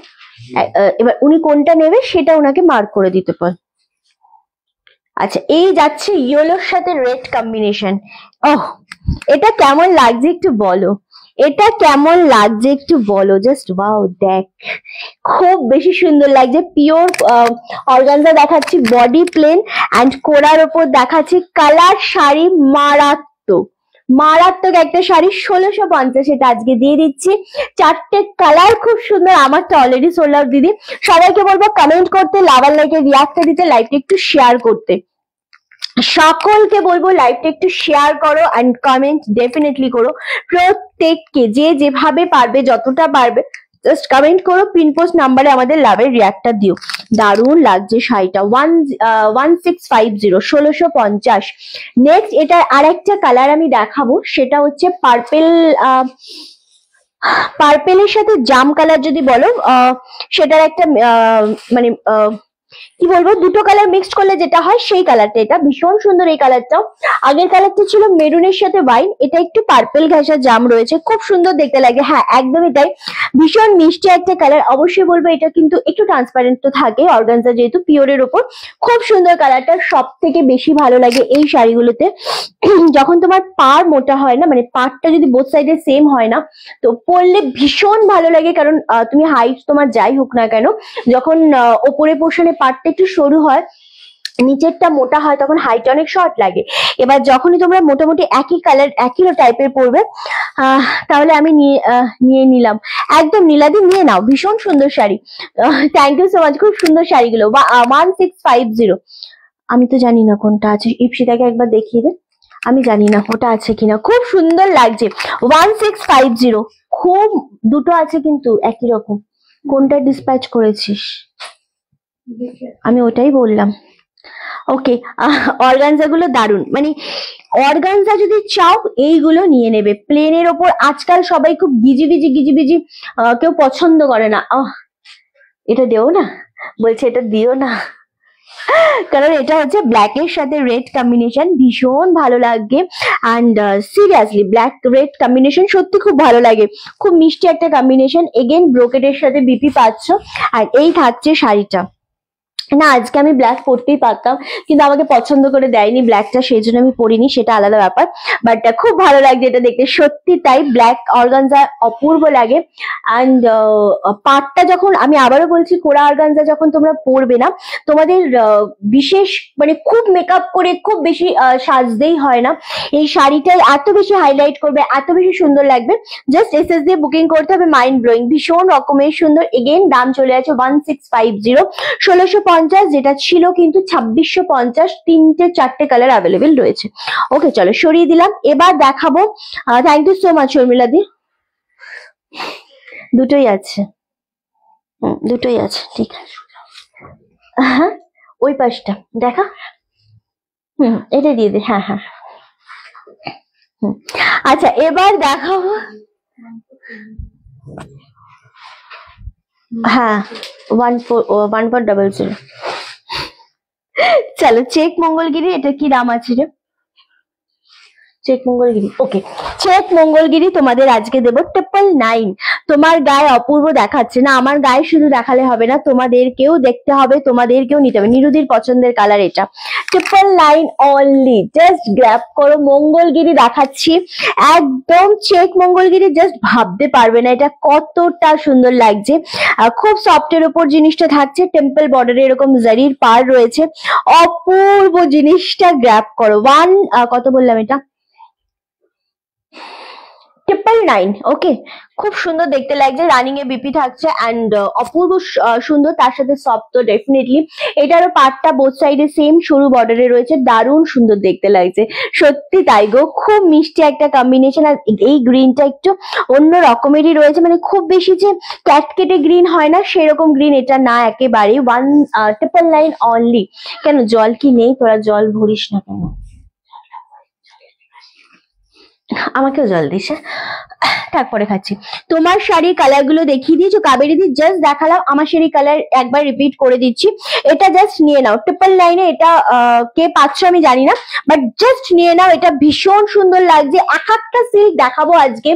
এবার উনি কোনটা নেবে সেটা ওনাকে মার্ক করে দিতে পার। আচ্ছা, এই যাচ্ছে ইয়েলোর সাথে রেড কম্বিনেশন। ওহ, এটা কেমন লাগছে একটু বলো, এটা কেমন লাগছে একটু বলো। জাস্ট ওয়াও, দেখ খুব বেশি সুন্দর লাগছে। পিওর অর্গানজা দেখাচ্ছি, বডি প্লেন অ্যান্ড কোরার ওপর দেখাচ্ছি কালার শাড়ি, মারাত্মক মারাত্মক একটা শাড়ি। 1650 এটা আজকে দিয়ে দিচ্ছি। 4টে কালার খুব সুন্দর। আমারটা অলরেডি সোল্ড আউট দিদি। সবাইকে বলবো কমেন্ট করতে, লাভার লাইকে রিয়াক্ট দিতে, লাইভটা একটু শেয়ার করতে। সকলকে বলবো লাইভটা একটু শেয়ার করো এন্ড কমেন্ট ডেফিনেটলি করো। প্রত্যেককে যে যেভাবে পারবে, যতটা পারবে জাস্ট কমেন্ট করো, পিন পোস্ট নাম্বারে আমাদের লাভের রিয়াক্টটা দিও। দারুণ লাগছে শাড়িটা। 1650, 1650। নেক্সট এটা আরেকটা কালার আমি দেখাবো, সেটা হচ্ছে পার্পেল। পার্পেলের সাথে জাম কালার যদি বলো, সেটার একটা মানে কি বলবো, দুটো কালার মিক্সড করলে যেটা হয় সেই কালারটা। এটা ভীষণ সুন্দর এই কালারটাও। আগের কালারটা ছিল মেরুনের সাথে ওয়াইন, এটা একটু পার্পেল ঘেঁষা জাম রয়েছে, খুব সুন্দর দেখতে লাগে। হ্যাঁ, একদমই তাই, ভীষণ মিষ্টি একটা কালার। অবশ্যই বলবো এটা কিন্তু একটু ট্রান্সপারেন্ট তো থাকে, অর্গানজা যেহেতু পিওরের ওপর। খুব সুন্দর কালারটা। সব থেকে বেশি ভালো লাগে এই শাড়িগুলোতে যখন তোমার পাড় মোটা হয় না, মানে পাড়টা যদি বোথ সাইডে সেম হয় না, তো পরলে ভীষণ ভালো লাগে। কারণ তুমি হাইট তোমার যাই হোক না কেন, যখন ওপরে পোর্শনে পাড়টা একটু সরু হয়, নিচেরটা মোটা হয়, তখন হাইট অনেক শর্ট লাগে। এবার যখনই তোমরা মোটামুটি একই কালার একই টাইপের পরবে, তাহলে আমি নিয়ে নিলাম, একদম নীলাদি নিয়ে নাও। ভীষণ সুন্দর sari, thank you so much. খুব সুন্দর শাড়িগুলো। 1650। আমি তো জানি না কোনটা আছে, ইপসিতাকে একবার দেখিয়ে দে, আমি জানি না ওটা আছে কিনা। খুব সুন্দর লাগছে। 1650, খুব দুটো আছে কিন্তু একই রকম। কোনটা ডিসপ্যাচ করেছিস? আমি ওটাই বললাম। ওকে, অর্গানজা গুলো দারুন, মানে অর্গানজা যদি চাও এইগুলো নিয়ে নেবে। প্লেনের ওপর আজকাল সবাই খুব গিজিবিজি গিজিবিজি কেউ পছন্দ করে না। এটা দিও না, বলছে এটা দিও না, কারণ এটা হচ্ছে ব্ল্যাক এর সাথে রেড কম্বিনেশন, ভীষণ ভালো লাগে। And seriously black red combination সত্যি খুব ভালো লাগে, খুব মিষ্টি একটা কম্বিনেশন। এগেন ব্রোকেটের সাথে বিপি পাচ্ছ। আর এই থাকছে শাড়িটা। না, আজকে আমি ব্ল্যাক পরতেই পারতাম, কিন্তু আমাকে পছন্দ করে দেয়নি ব্ল্যাকটা, সেই জন্য আমি পরিনি, সেটা আলাদা ব্যাপার। বাট খুব ভালো লাগছে এটা দেখতে, সত্যি তাই। ব্ল্যাক অর্গানজা অপূর্ব লাগে। অ্যান্ড পাটটা যখন, আমি আবারও বলছি, কোরা অর্গানজা যখন তোমরা পরবে না, তোমাদের বিশেষ মানে খুব মেকআপ করে খুব বেশি সাজতেই হয় না। এই শাড়িটাই এত বেশি হাইলাইট করবে, এত বেশি সুন্দর লাগবে। জাস্ট এসএস দিয়ে বুকিং করতে হবে, মাইন্ড ব্লোয়িং, ভীষণ রকমের সুন্দর। এগেন দাম চলে আছে 1650, 1650, যেটা ছিল কিন্তু 2650। 3-4টে কালার অ্যাভেলেবেল রয়েছে। ওকে চলো সরিয়ে দিলাম, এবার দেখাবো। Thank you so much Sharmila di. দুটোই আছে, দুটোই আছে, ঠিক আছে। হ্যাঁ, ওই পাশটা দেখা, এটা দিয়ে দে। হ্যাঁ হ্যাঁ, আচ্ছা এবার দেখাবো। হ্যাঁ, 1400। চলো চেক মঙ্গলগিরি, এটা কি দাম আছে রে? চেক মঙ্গলগিরি, ওকে, চেক মঙ্গলগিরি তোমাদের আজকে দেবো 999। তোমার গায়ে অপূর্ব দেখাচ্ছে না, আমার গায়ে শুধু দেখালে হবে না, তোমাদেরকেও দেখতে হবে, তোমাদেরকেও নিতে হবে। নিরুদির পছন্দের কালার এটা, 999 অনলি। জাস্ট গ্র্যাব করো। মঙ্গলগিরি দেখাচ্ছি, একদম চেক মঙ্গলগিরি, জাস্ট ভাবতে পারবে না এটা কতটা সুন্দর লাগছে। খুব সফটের উপর জিনিসটা থাকছে, টেম্পল বর্ডারে এরকম জারির পার রয়েছে, অপূর্ব জিনিসটা। গ্র্যাব করো। কত বললাম এটা? 999। ওকে, খুব সুন্দর দেখতে লাগছে, রানিং এ বিপি থাকছে। অ্যান্ড অপূর্ব সুন্দর, তার সাথে সফট তো ডেফিনেটলি। এটারও পার্টটা বোথ সাইডে সেম সরু বর্ডারে রয়েছে, দারুণ সুন্দর দেখতে লাগছে, সত্যি তাই গো। খুব মিষ্টি একটা কম্বিনেশন। আর এই গ্রিনটা একটু অন্য রকমেরই রয়েছে, মানে খুব বেশি যে ক্যাটকেটে গ্রিন হয় না সেরকম গ্রিন এটা না, একেবারেই। 999 অনলি। কেন জল কি নেই? তোরা জল ভরিস না কেন? আমাকেও জল দিস, তারপরে খাচ্ছি। তোমার শাড়ির কালার গুলো দেখিয়ে দিয়েছো কাবেরী দি, জাস্ট দেখালাম। আমার শাড়ির কালার একবার রিপিট করে দিচ্ছি, এটা জাস্ট নিয়ে নাও। 999 এটা কে পাচ্ছ আমি জানি না, বাট জাস্ট নিয়ে নাও, এটা ভীষণ সুন্দর লাগছে। এক একটা সিল্ক দেখাবো আজকে,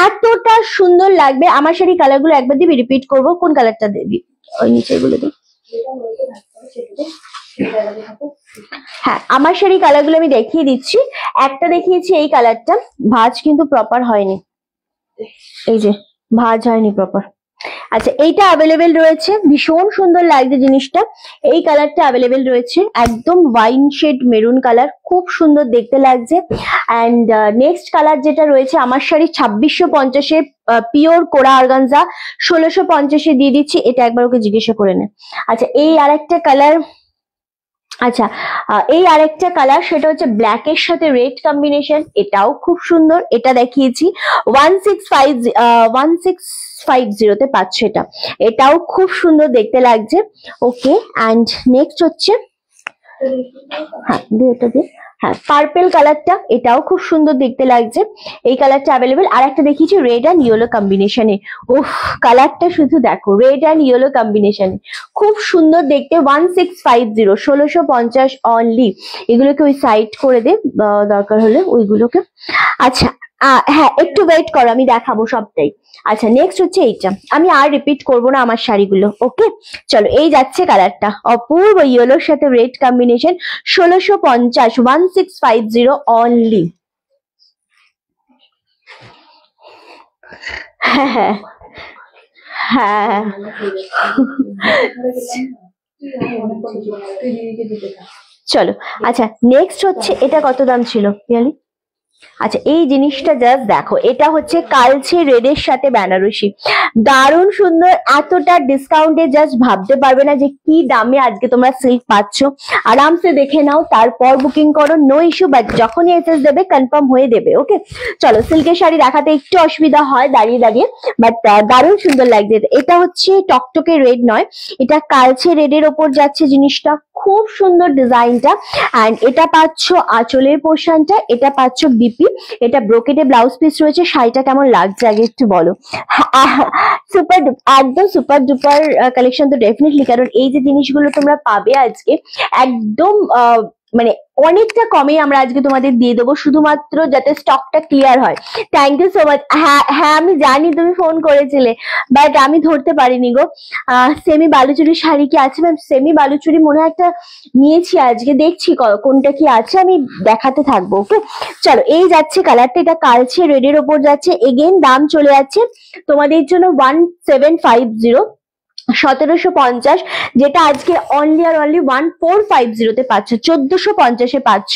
এতটা সুন্দর লাগবে। আমার শাড়ির কালার গুলো একবার দিবি, রিপিট করবো। কোন কালারটা দিবি? ওই নিচে গুলো দিই। হ্যাঁ, আমার শাড়ি কালার গুলো আমি দেখিয়ে দিচ্ছি। একটা দেখিয়েছি এই কালারটা, ভাঁজ কিন্তু প্রপার হয়নি, এই যে ভাঁজ হয়নি প্রপার। আচ্ছা, এইটা অ্যাভেলেবেল রয়েছে, ভীষণ সুন্দর লাগছে জিনিসটা। এই কালারটা অ্যাভেলেবেল রয়েছে, একদম ওয়াইন শেড মেরুন কালার, খুব সুন্দর দেখতে লাগছে। অ্যান্ড নেক্সট কালার যেটা রয়েছে, আমার শাড়ি 2650 পিওর কোরা অর্গানজা, 1650 দিয়ে দিচ্ছি। এটা একবার ওকে জিজ্ঞাসা করে নে। আচ্ছা, এই আরেকটা কালার, আচ্ছা এই আরেকটা কালার, সেটা হচ্ছে ব্ল্যাক এর সাথে রেড কম্বিনেশন, এটাও খুব সুন্দর। এটা দেখিয়েছি 1650 তে পাচ্ছ এটা, এটাও খুব সুন্দর দেখতে লাগছে। ওকে, অ্যান্ড নেক্সট হচ্ছে, হ্যাঁ এটা দিয়ে, হ্যাঁ পার্পেল কালারটা, এটাও খুব সুন্দর দেখতে লাগছে। এই কালারটা অ্যাভেলেবেল। আর একটা দেখিয়েছি রেড অ্যান্ড ইয়েলো কম্বিনেশনে, ওহ কালারটা শুধু দেখো, রেড অ্যান্ড ইয়েলো কম্বিনেশনে খুব সুন্দর দেখতে। 1650, 1650 অনলি। এগুলোকে ওই সাইড করে দে দরকার হলে ওইগুলোকে। আচ্ছা হ্যাঁ, একটু ওয়েট করো, আমি দেখাবো সবটাই। আচ্ছা, নেক্সট হচ্ছে এইটা, আমি আর রিপিট করবো না আমার শাড়িগুলো। ওকে চলো, এই যাচ্ছে কালারটা, অপূর্ব ইয়েলোর সাথে রেড কম্বিনেশন, 1650, 1650 অনলি। হ্যাঁ হ্যাঁ হ্যাঁ, চলো। আচ্ছা, নেক্সট হচ্ছে, এটা কত দাম ছিল পিয়ালি? আচ্ছা এই জিনিসটা জাস্ট দেখো, এটা হচ্ছে কালচে রেডের সাথে বেনারসি, দারুণ সুন্দর। এতটা ডিসকাউন্টে জাস্ট ভাবতে পারবে না যে কি দামে আজকে তোমরা সিল্ক পাচ্ছ। আরামসে দেখে নাও, তারপর বুকিং করো, নো ইস্যু। বাট যখনই এসএস দেবে কনফার্ম হয়ে দেবে। ওকে চলো, সিল্কের শাড়ি দেখাতে একটু অসুবিধা হয় দাঁড়িয়ে দাঁড়িয়ে, বাট দারুণ সুন্দর লাগছে। এটা হচ্ছে টকটকে রেড নয়, এটা কালচে রেডের ওপর যাচ্ছে জিনিসটা, খুব সুন্দর ডিজাইনটা। অ্যান্ড এটা পাচ্ছ আঁচলের পোর্শনটা, এটা পাচ্ছ বিপি, এটা ব্রোকেটে ব্লাউজ পিস রয়েছে। শাড়িটা কেমন লাগছে আগে একটু বলো। সুপার, একদম সুপার ডুপার কালেকশন তো ডেফিনেটলি, কারণ এই যে জিনিসগুলো তোমরা পাবে আজকে একদম মানে অনেকটা কমে আমরা আজকে তোমাদের দিয়ে দেবো, শুধুমাত্র যাতে স্টকটা ক্লিয়ার হয়। Thank you so much. হ্যাঁ হ্যাঁ আমি জানি তুমি ফোন করেছিলে, বাট আমি ধরতে পারিনি গো। সেমি বালুচুরি শাড়ি কি আছে ম্যাম? সেমি বালুচুরি মনে হয় একটা নিয়েছি আজকে, দেখছি কোনটা কি আছে, আমি দেখাতে থাকবো। ওকে চলো, এই যাচ্ছে কালারটা, এটা কালচে রেডের ওপর যাচ্ছে। এগেন দাম চলে যাচ্ছে তোমাদের জন্য 1750, 1750, যেটা আজকে অনলি আর অনলি 1450 পাচ্ছ, 1450 পাচ্ছ।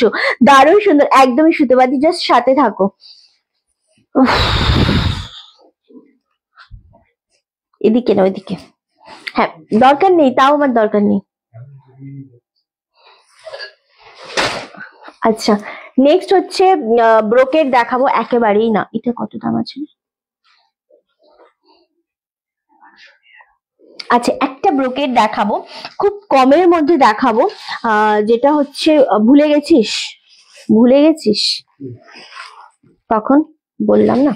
দারুণ সুন্দর, একদমই সুতোবাদী, জাস্ট সাথে থাকো। এদিকে না ওইদিকে, হ্যাঁ দরকার নেই, তাও আমার দরকার নেই। আচ্ছা নেক্সট হচ্ছে ব্রোকেট দেখাবো, একেবারেই না, এটা কত দাম আছে? আচ্ছা একটা ব্রোকেট দেখাবো, খুব কমের মধ্যে দেখাবো, যেটা হচ্ছে ভুলে গেছিস, ভুলে গেছিস তখন বললাম না।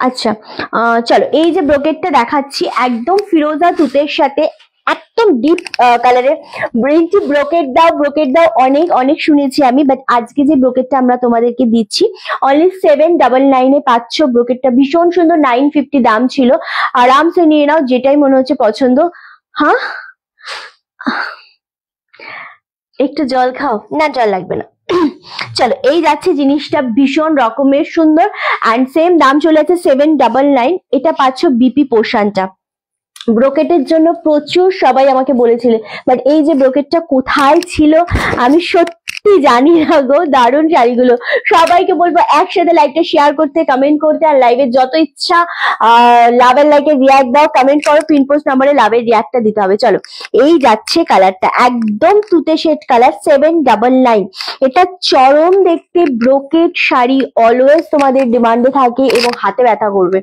আচ্ছা চলো, এই যে ব্রোকেটটা দেখাচ্ছি একদম ফিরোজা তুতের সাথে, একদম ডিপ কালারের। ব্রিন্টি ব্রোকেট দাও, ব্রোকেট দাও, অনেক অনেক শুনেছি আমি, বাট আজকে যে ব্রোকেটটা আমরা তোমাদেরকে দিচ্ছি অনলি 799 পাচ্ছ। ব্রোকেটটা ভীষণ সুন্দর, 950 দাম ছিল। আরামসে নিয়ে নাও, যেটাই মনে হচ্ছে পছন্দ। হ্যাঁ একটু জল খাও, না জল লাগবে না। চলো এই যাচ্ছে জিনিসটা, ভীষণ রকমের সুন্দর, অ্যান্ড সেম দাম চলে আছে 799। এটা পাচ্ছ বিপি পোর্শনটা। ব্রোকেটের জন্য প্রচুর সবাই আমাকে বলেছিলে, বাট এই যে ব্রোকেটটা কোথায় ছিল আমি সত্যি জানি না গো। দারুণ শাড়িগুলো, সবাইকে বলবো একসাথে লাইভটা শেয়ার করতে, কমেন্ট করতে, আর লাইভে যত ইচ্ছা লাভের লাইকে রিয়াক্ট দাও, কমেন্ট করো, পিন পোস্ট নাম্বারে লাভের রিয়াক্টটা দিতে হবে। চলো এই যাচ্ছে কালারটা, একদম তুতে শেড কালার, 799। এটা চরম দেখতে ব্রোকেট শাড়ি, অলওয়েজ তোমাদের ডিমান্ডে থাকে এবং হাতে ব্যথা করবে,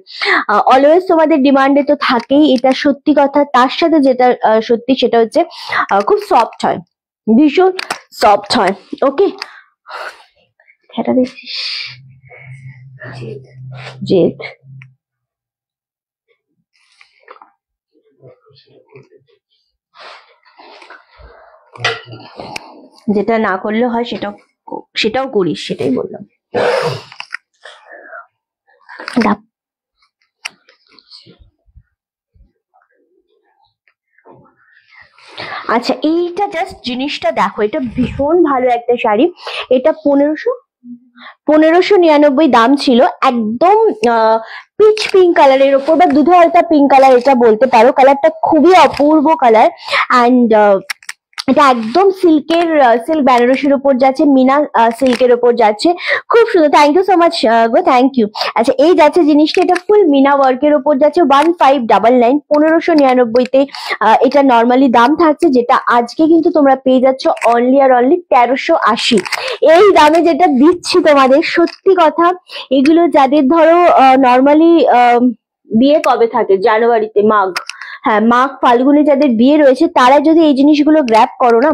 অলওয়েজ তোমাদের ডিমান্ডে তো থাকেই, এটা সত্যি কথা। তার সাথে যেটা সত্যি সেটা হচ্ছে খুব সফট হয়, ভীষণ সফট হয়। ওকে এটা দেখছিস জেদ, যেটা না করলে হয় সেটাও করিস, সেটাই বললাম। আচ্ছা এইটা জাস্ট জিনিসটা দেখো, এটা ভীষণ ভালো একটা শাড়ি। এটা 1599 দাম ছিল, একদম পিচ পিঙ্ক কালারের ওপর বা দুধে হালকা পিঙ্ক কালার এটা বলতে পারো। কালারটা খুবই অপূর্ব কালার, অ্যান্ড এটা একদম সিল্কের, সিল্ক বেনারসির উপর যাচ্ছে, মিনা সিল্কের উপর যাচ্ছে, খুব সুন্দর। থ্যাংক ইউ সো মাচ গো, থ্যাংক ইউ। আচ্ছা এই যাচ্ছে জিনিসটা, এটা ফুল মিনা ওয়ার্কের উপর যাচ্ছে, 1599, 1599-তে এটা নর্মালি দাম থাকছে, যেটা আজকে কিন্তু তোমরা পেয়ে যাচ্ছ অনলি আর অনলি 1380। এই দামে যেটা দিচ্ছি তোমাদের, সত্যি কথা, এগুলো যাদের ধরো নর্মালি বিয়ে কবে থাকে, জানুয়ারিতে, হ্যাঁ মাঘ ফাল্গুনে যাদের বিয়ে রয়েছে, তারা যদি এই জিনিসগুলো গ্র্যাব করো না,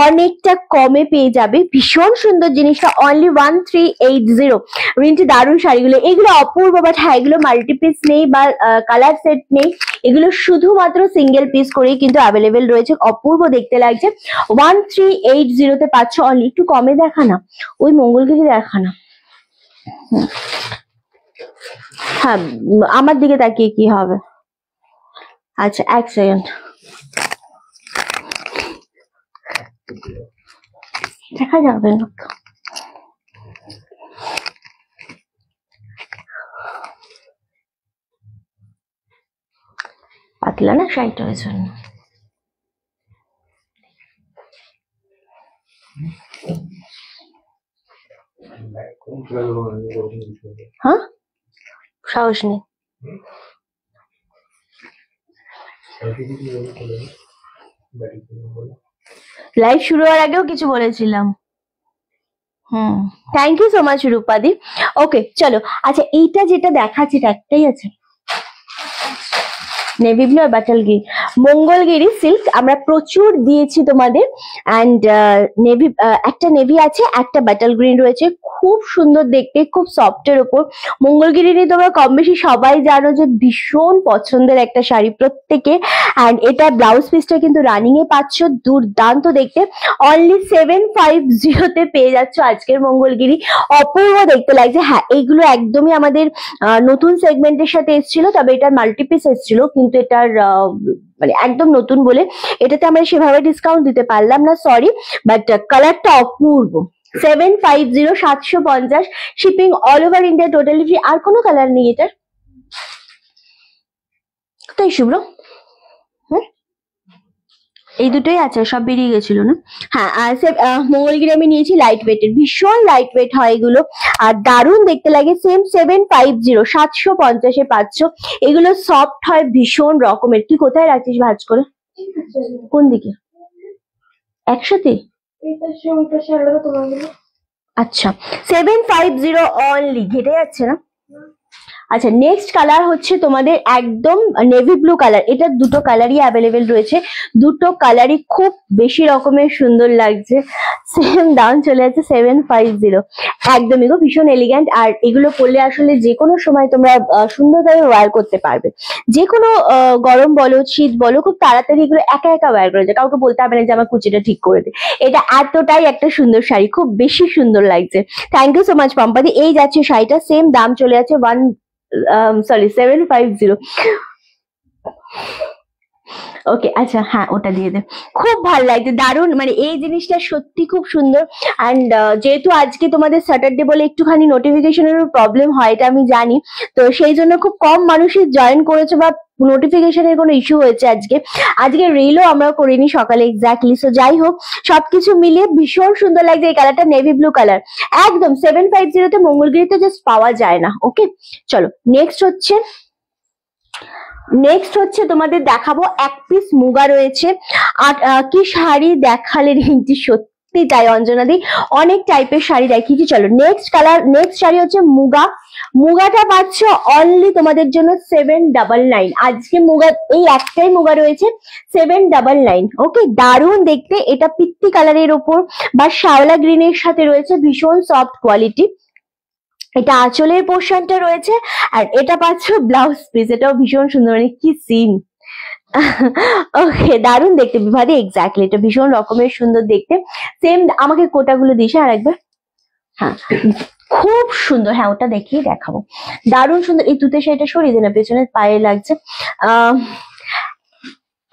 অনেকটা কমে পেয়ে যাবে। ভীষণ সুন্দর জিনিসটা, অনলি 1380। রিন্টি দারুণ শাড়িগুলো, এগুলো অপূর্ব, বাট হ্যাঁ এগুলো মাল্টি পিস নেই বা কালার সেট নেই, এগুলো শুধুমাত্র সিঙ্গেল পিস করেই কিন্তু অ্যাভেলেবেল রয়েছে। অপূর্ব দেখতে লাগছে, 1380-তে পাচ্ছ অনলি। একটু কমে দেখা না, ওই মঙ্গলগিরি দেখা না। হ্যাঁ আমার দিকে তাকিয়ে কি হবে? আচ্ছা এক সেকেন্ড, দেখা যাবে না। পাতলা না শাড়িটা, ওই জন্য। হ্যাঁ, সাহস নেই। লাইভ শুরু হওয়ার আগেও কিছু বলেছিলাম। থ্যাংক ইউ সো মাচ রূপাদি। ওকে চলো, আচ্ছা এইটা যেটা দেখাচ্ছি এটা একটাই আছে, নেভি ব্লু আর বাটালগিরি, মঙ্গলগিরি সিল্ক আমরা প্রচুর দিয়েছি তোমাদের। অ্যান্ড নেভি, একটা নেভি আছে, একটা বাটাল গ্রিন রয়েছে, খুব সুন্দর দেখতে, খুব সফটের উপর। মঙ্গলগিরি নিয়ে তোমরা কম বেশি সবাই জানো যে ভীষণ পছন্দের একটা শাড়ি প্রত্যেকে। অ্যান্ড এটা ব্লাউজ পিসটা কিন্তু রানিং এ পাচ্ছ, দুর্দান্ত দেখতে। অনলি 750 পেয়ে যাচ্ছ আজকের মঙ্গলগিরি, অপূর্ব দেখতে লাগছে। হ্যাঁ, এইগুলো একদমই আমাদের নতুন সেগমেন্টের সাথে এসেছিল, তবে এটার মাল্টিপিস এসেছিল, কিন্তু এটার মানে একদম নতুন বলে এটাতে আমরা সেভাবে ডিসকাউন্ট দিতে পারলাম না, সরি। বাট কালারটা অপূর্ব। 750, 750, shipping all over India, totally free. আর কোনো কালার নেই এটার, তাই শুভ্র? এই দুটোই আছে, সব বেরিয়ে গেছিল না? হ্যাঁ, আর মঙ্গলগিরি আমি নিয়েছি লাইট ওয়েটের, ভীষণ লাইট ওয়েট হয় এগুলো আর দারুণ দেখতে লাগে। সেম 750, 750 পাচ্ছ। এগুলো সফট হয় ভীষণ রকমের। তুই কোথায় রাখিস ভাঁজ করে? কোন দিকে? একসাথে? আচ্ছা, 750 অনলি। ঘেটে যাচ্ছে না? আচ্ছা, নেক্সট কালার হচ্ছে তোমাদের একদম নেভি ব্লু কালার। এটা দুটো কালারই অ্যাভেলেবেল রয়েছে, দুটো কালারই খুব বেশি রকমের সুন্দর লাগছে। সেম দাম চলে যাচ্ছে 750, একদমই গো, ভীষণ এলিগ্যান্ট। আর এগুলো পরলে আসলে যে কোনো সময় তোমরা সুন্দরভাবে ওয়্যার করতে পারবে, যে কোনো গরম বলো শীত বলো, খুব তাড়াতাড়ি এগুলো একা একা ওয়্যার করে যায়, কাউকে বলতে হবে না যে আমার কুচিটা ঠিক করে দে। এটা এতটাই একটা সুন্দর শাড়ি, খুব বেশি সুন্দর লাগছে। থ্যাংক ইউ সো মাচ পম্পাদি। এই যাচ্ছে শাড়িটা, সেম দাম চলে যাচ্ছে 750। ওকে, আচ্ছা হ্যাঁ, ওটা দিয়ে দে। খুব ভালো লাগছে, দারুণ, মানে এই জিনিসটা সত্যি খুব সুন্দর। অ্যান্ড যেহেতু আজকে তোমাদের স্যাটারডে বলে একটুখানি নোটিফিকেশনেরও প্রবলেম হয়, এটা আমি জানি, তো সেই জন্য খুব কম মানুষই জয়েন করেছে বা নোটিফিকেশনের কোনো ইস্যু হয়েছে আজকে রিলও আমরা করিনি সকালে এক্স্যাক্টলি। সো যাই হোক, সবকিছু মিলিয়ে ভীষণ সুন্দর লাগছে। এই কালারটা নেভি ব্লু কালার, একদম 750 মঙ্গলগিরিতে জাস্ট পাওয়া যায় না। ওকে চলো, নেক্সট হচ্ছে তোমাদের দেখাবো এক পিস মুগা রয়েছে। আর কি শাড়ি দেখালে রিন্টি, সত্যি তাই অঞ্জনাদি, অনেক টাইপের শাড়ি দেখিয়েছি। চলো নেক্সট শাড়ি হচ্ছে মুগাটা পাচ্ছ অনলি তোমাদের জন্য 799। আজকে মুগা, এই একটাই মুগা রয়েছে, 799। ওকে, দারুণ দেখতে। এটা পিত্তি কালারের ওপর বা শ্যাওলা গ্রিনের সাথে রয়েছে, ভীষণ সফট কোয়ালিটি। এটা আঁচলের পোর্শনটা রয়েছে, আর এটা পাচ্ছ ব্লাউজ পিস, এটাও ভীষণ সুন্দর, মানে কি সিন। ওকে, দারুণ দেখতে বিভাদি, এক্স্যাক্টলি, এটা ভীষণ রকমের সুন্দর দেখতে। সেম, আমাকে কোটাগুলো দিস আর একবার। হ্যাঁ, খুব সুন্দর। হ্যাঁ, ওটা দেখাবো, দারুণ সুন্দর। এই তুতে শাড়িটা সরিয়ে দে না, পেছনে পায়ে লাগছে।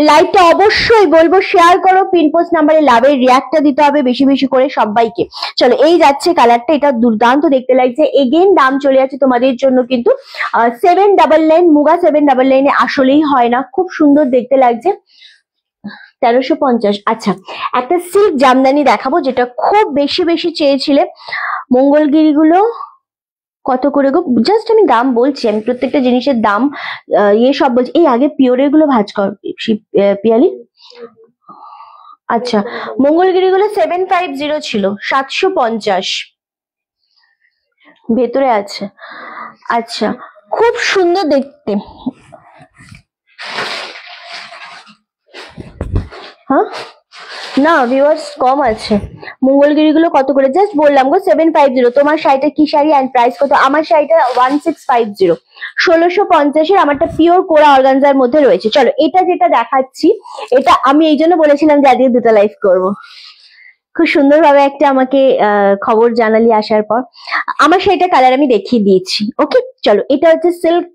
লাইভটা অবশ্যই বলবো শেয়ার করো, পিন পোস্ট নাম্বারে লাভের রিয়াক্টটা দিতে হবে বেশি বেশি করে সবাইকে। চলো, এই যাচ্ছে কালারটা, এটা দুর্দান্ত দেখতে লাগছে। এগেইন দাম চলে যাচ্ছে তোমাদের জন্য কিন্তু 799। মুগা 799 আসলেই হয় না, খুব সুন্দর দেখতে লাগছে। 1350। আচ্ছা, একটা সিল্ক জামদানি দেখাবো, যেটা খুব বেশি বেশি চেয়েছিলে। মঙ্গলগিরি গুলো কত করে গো? জাস্ট আমি দাম বলছি, আমি প্রত্যেকটা জিনিসের দাম সব বলছি। এই আগে পিওরের গুলো ভাঁজ কর পিয়ালি। আচ্ছা, মঙ্গলগিরি গুলো 750 ছিল, 750 ভেতরে আছে। আচ্ছা, খুব সুন্দর দেখতে। হ্যাঁ না, ভিউয়ার্স কম আছে। মঙ্গলগিরি গুলো কত করে জাস্ট বললাম গো, 750। তোমার শাড়িটা কি শাড়ি অ্যান্ড প্রাইস কত? আমার শাড়িটা 1650, 1650-এর। আমারটা পিওর কোরা অর্গানজার মধ্যে রয়েছে। চলো, এটা যেটা দেখাচ্ছি, এটা আমি এই জন্য বলেছিলাম যে আজকে দুটো লাইভ করবো। খুব সুন্দরভাবে একটা আমাকে খবর জানালি আসার পর। আমার সেটা কালার আমি দেখিয়ে দিয়েছি। ওকে চলো, এটা হচ্ছে সিল্ক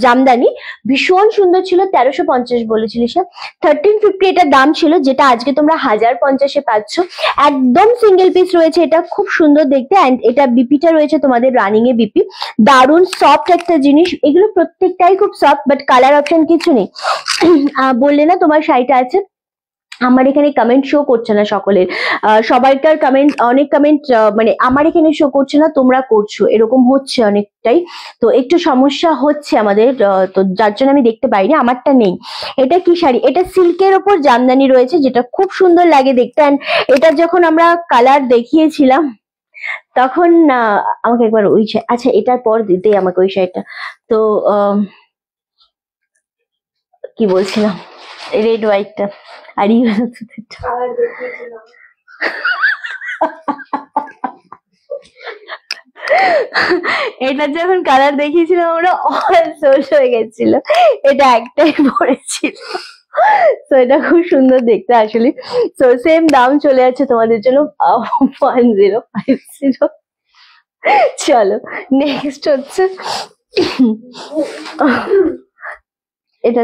জামদানি, ভীষণ সুন্দর ছিল। 1350 বলেছিলিস না? 1350 এটার দাম ছিল, যেটা আজকে তোমরা 1050-এ পাচ্ছ। একদম সিঙ্গেল পিস রয়েছে, এটা খুব সুন্দর দেখতে। অ্যান্ড এটা বিপিটা রয়েছে তোমাদের রানিং এ বিপি, দারুণ সফট একটা জিনিস। এগুলো প্রত্যেকটাই খুব সফট, বাট কালার অপশন কিছু নেই। বললে না তোমার শাড়িটা আছে আমার এখানে কমেন্ট শো করছে না সকলের, সবাইকার কমেন্ট, অনেক কমেন্ট মানে আমার এখানে শো করছে না, তোমরা করছো, এরকম হচ্ছে অনেকটাই। তো একটু সমস্যা হচ্ছে আমাদের, তো যার জন্য আমি দেখতে পাইনি। আমারটা নেই। এটা কি শাড়ি? এটা সিল্কের ওপর জামদানি রয়েছে, যেটা খুব সুন্দর লাগে দেখতে। And এটা যখন আমরা কালার দেখিয়েছিলাম তখন আমাকে একবার ওই আচ্ছা এটার পর দিতে আমাকে ওই শাড়িটা, তো কি বলছিলাম, রেড হোয়াইটটা আর এটা যখন কালার দেখিয়েছিলাম আমরা অল সোল হয়ে গেছিল, এটা একটাই পড়েছিল। তো এটা খুব সুন্দর দেখতে আসলে। তো সেম দাম চলে যাচ্ছে তোমাদের জন্য 1050। চলো নেক্সট হচ্ছে এটা,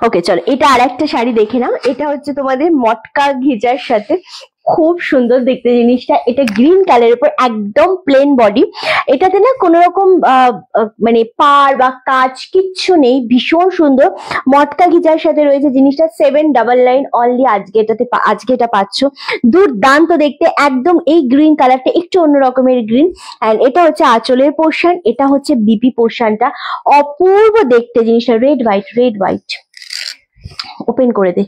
ওকে চলো এটা আর একটা শাড়ি দেখে নাও। এটা হচ্ছে তোমাদের মটকা ঘিচার সাথে, খুব সুন্দর দেখতে জিনিসটা। এটা গ্রিন কালারের উপর একদম প্লেন বডি, এটাতে না কোনো রকম মানে পার বা কাজ কিচ্ছু নেই, ভীষণ সুন্দর মটকা ঘিচার সাথে রয়েছে জিনিসটা। 799 অনলি আজকে এটা পাচ্ছ। দুর্দান্ত দেখতে একদম। এই গ্রিন কালারটা একটু অন্য রকমের গ্রিন। এন্ড এটা হচ্ছে আঁচলের পোর্শন, এটা হচ্ছে বিপি পোর্শনটা। অপূর্ব দেখতে জিনিসটা, রেড হোয়াইট। ওপেন করে দে,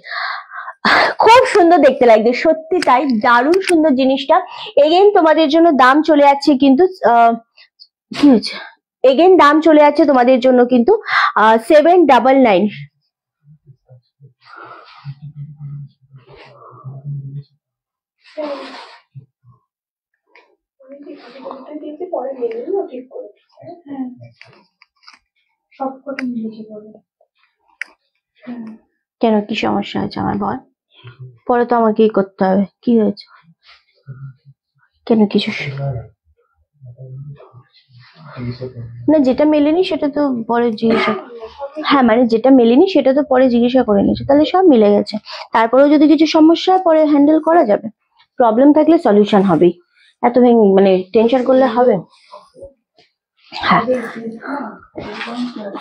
খুব সুন্দর দেখতে লাগছে, সত্যি তাই, দারুণ সুন্দর জিনিসটা। এগেন তোমাদের জন্য দাম চলে যাচ্ছে কিন্তু কি হয়েছে, এগেন দাম চলে যাচ্ছে তোমাদের জন্য কিন্তু 799। কেন, কি সমস্যা হয়েছে আমার বল, পরে তো আমাকেই করতে হবে। কি হয়েছে, কেন কিছু না, যেটা মেলেনি সেটা তো পরে জিজ্ঞাসা, হ্যাঁ মানে যেটা মেলেনি সেটা তো পরে জিজ্ঞাসা করে নিয়েছে, তাহলে সব মিলে গেছে। তারপরেও যদি কিছু সমস্যা হয় পরে হ্যান্ডেল করা যাবে, প্রবলেম থাকলে সলিউশন হবেই, এত মানে টেনশন করলে হবে। হ্যাঁ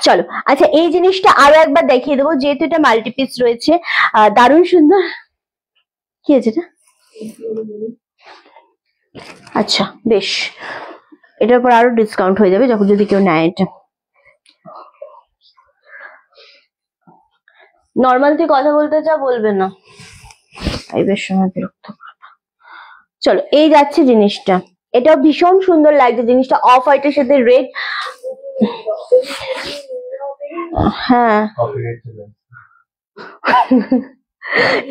চলো, আচ্ছা এই জিনিসটা আরো একবার দেখিয়ে দেবো, যেহেতু এটা মাল্টিপিস রয়েছে, দারুণ সুন্দর। কি আছে এটা? আচ্ছা বেশ, এটার উপর আরো ডিসকাউন্ট হয়ে যাবে যখন যদি কেউ নেয়। এটা নর্মাল তুই কথা বলতে যা বলবে না, এই বেশ সময় বিরক্ত করবে। চলো এই যাচ্ছে জিনিসটা, এটা ভীষণ সুন্দর লাগছে জিনিসটা, অফ হোয়াইটের সাথে রেড। হ্যাঁ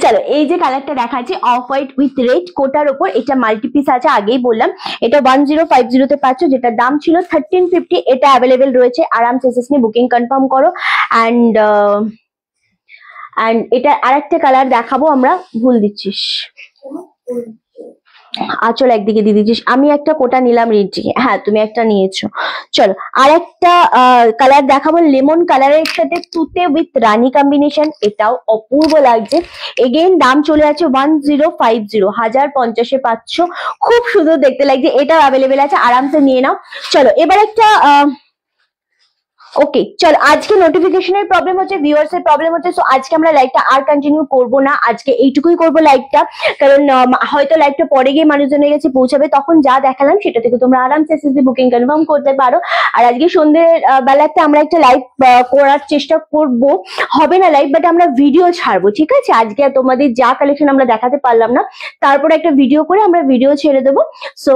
চলো এই যে কালারটা দেখাচ্ছি, অফ হোয়াইট উইথ রেড কোটার ওপর, এটা মাল্টিপিস আছে, আগেই বললাম। এটা 1050 তে পাচ্ছ, যেটা দাম ছিল 1350। এটা অ্যাভেলেবেল রয়েছে, আরামসে এসএস নিয়ে বুকিং কনফার্ম করো। অ্যান্ড এটা আরেকটা কালার দেখাবো আমরা, ভুল দিচ্ছিস, আঁচল একদিকে দিয়ে দিচ্ছিস, আমি একটা কোটা নিলাম রেড, হ্যাঁ তুমি একটা নিয়েছো। চলো আর একটা কালার দেখাবো, লেমন কালারের সাথে তুতে উইথ রানী কম্বিনেশন, এটাও অপূর্ব লাগছে। এগেইন দাম চলে যাচ্ছে 1050, 1050 পাচ্ছ, খুব সুন্দর দেখতে লাগছে, এটাও অ্যাভেলেবেল আছে, আরামসে নিয়ে নাও। চলো এবার একটা ওকে চল, আজকে নোটিফিকেশনের প্রবলেম হচ্ছে, ভিউয়ার্স এর প্রবলেম হচ্ছে, সো আজকে আমরা লাইভটা আর কন্টিনিউ করব না, আজকে এইটুকুই করব লাইভটা, কারণ হয়তো লাইভটা পরে গিয়ে মানুষজনের কাছে পৌঁছাবে, তখন যা দেখালাম সেটা থেকে তোমরা আরামসে এসএসসি বুকিং কনফার্ম করতে পারো। আর আজকে সন্ধ্যের বেলাতে আমরা একটা লাইভ করার চেষ্টা করব, হবে না লাইভ বাট আমরা ভিডিও ছাড়বো, ঠিক আছে? আজকে তোমাদের যা কালেকশন আমরা দেখাতে পারলাম না, তারপরে একটা ভিডিও করে আমরা ভিডিও ছেড়ে দেবো। সো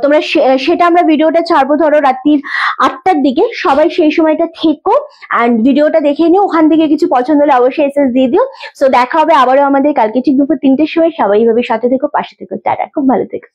তোমরা সেটা আমরা ভিডিওটা ছাড়বো ধরো রাত্রির 8টার দিকে, সবাই সেই সময়টা থেকো এন্ড ভিডিওটা দেখে নিও, ওখান থেকে কিছু পছন্দ হলে অবশ্যই এসএস দিয়ে দিও। সো দেখা হবে আবারও আমাদের কালকে ঠিক দুপুর 3টের সময়, সবাই ভাবে সাথে থেকো, পাশে থেকো, টাটা, খুব ভালো থেকো।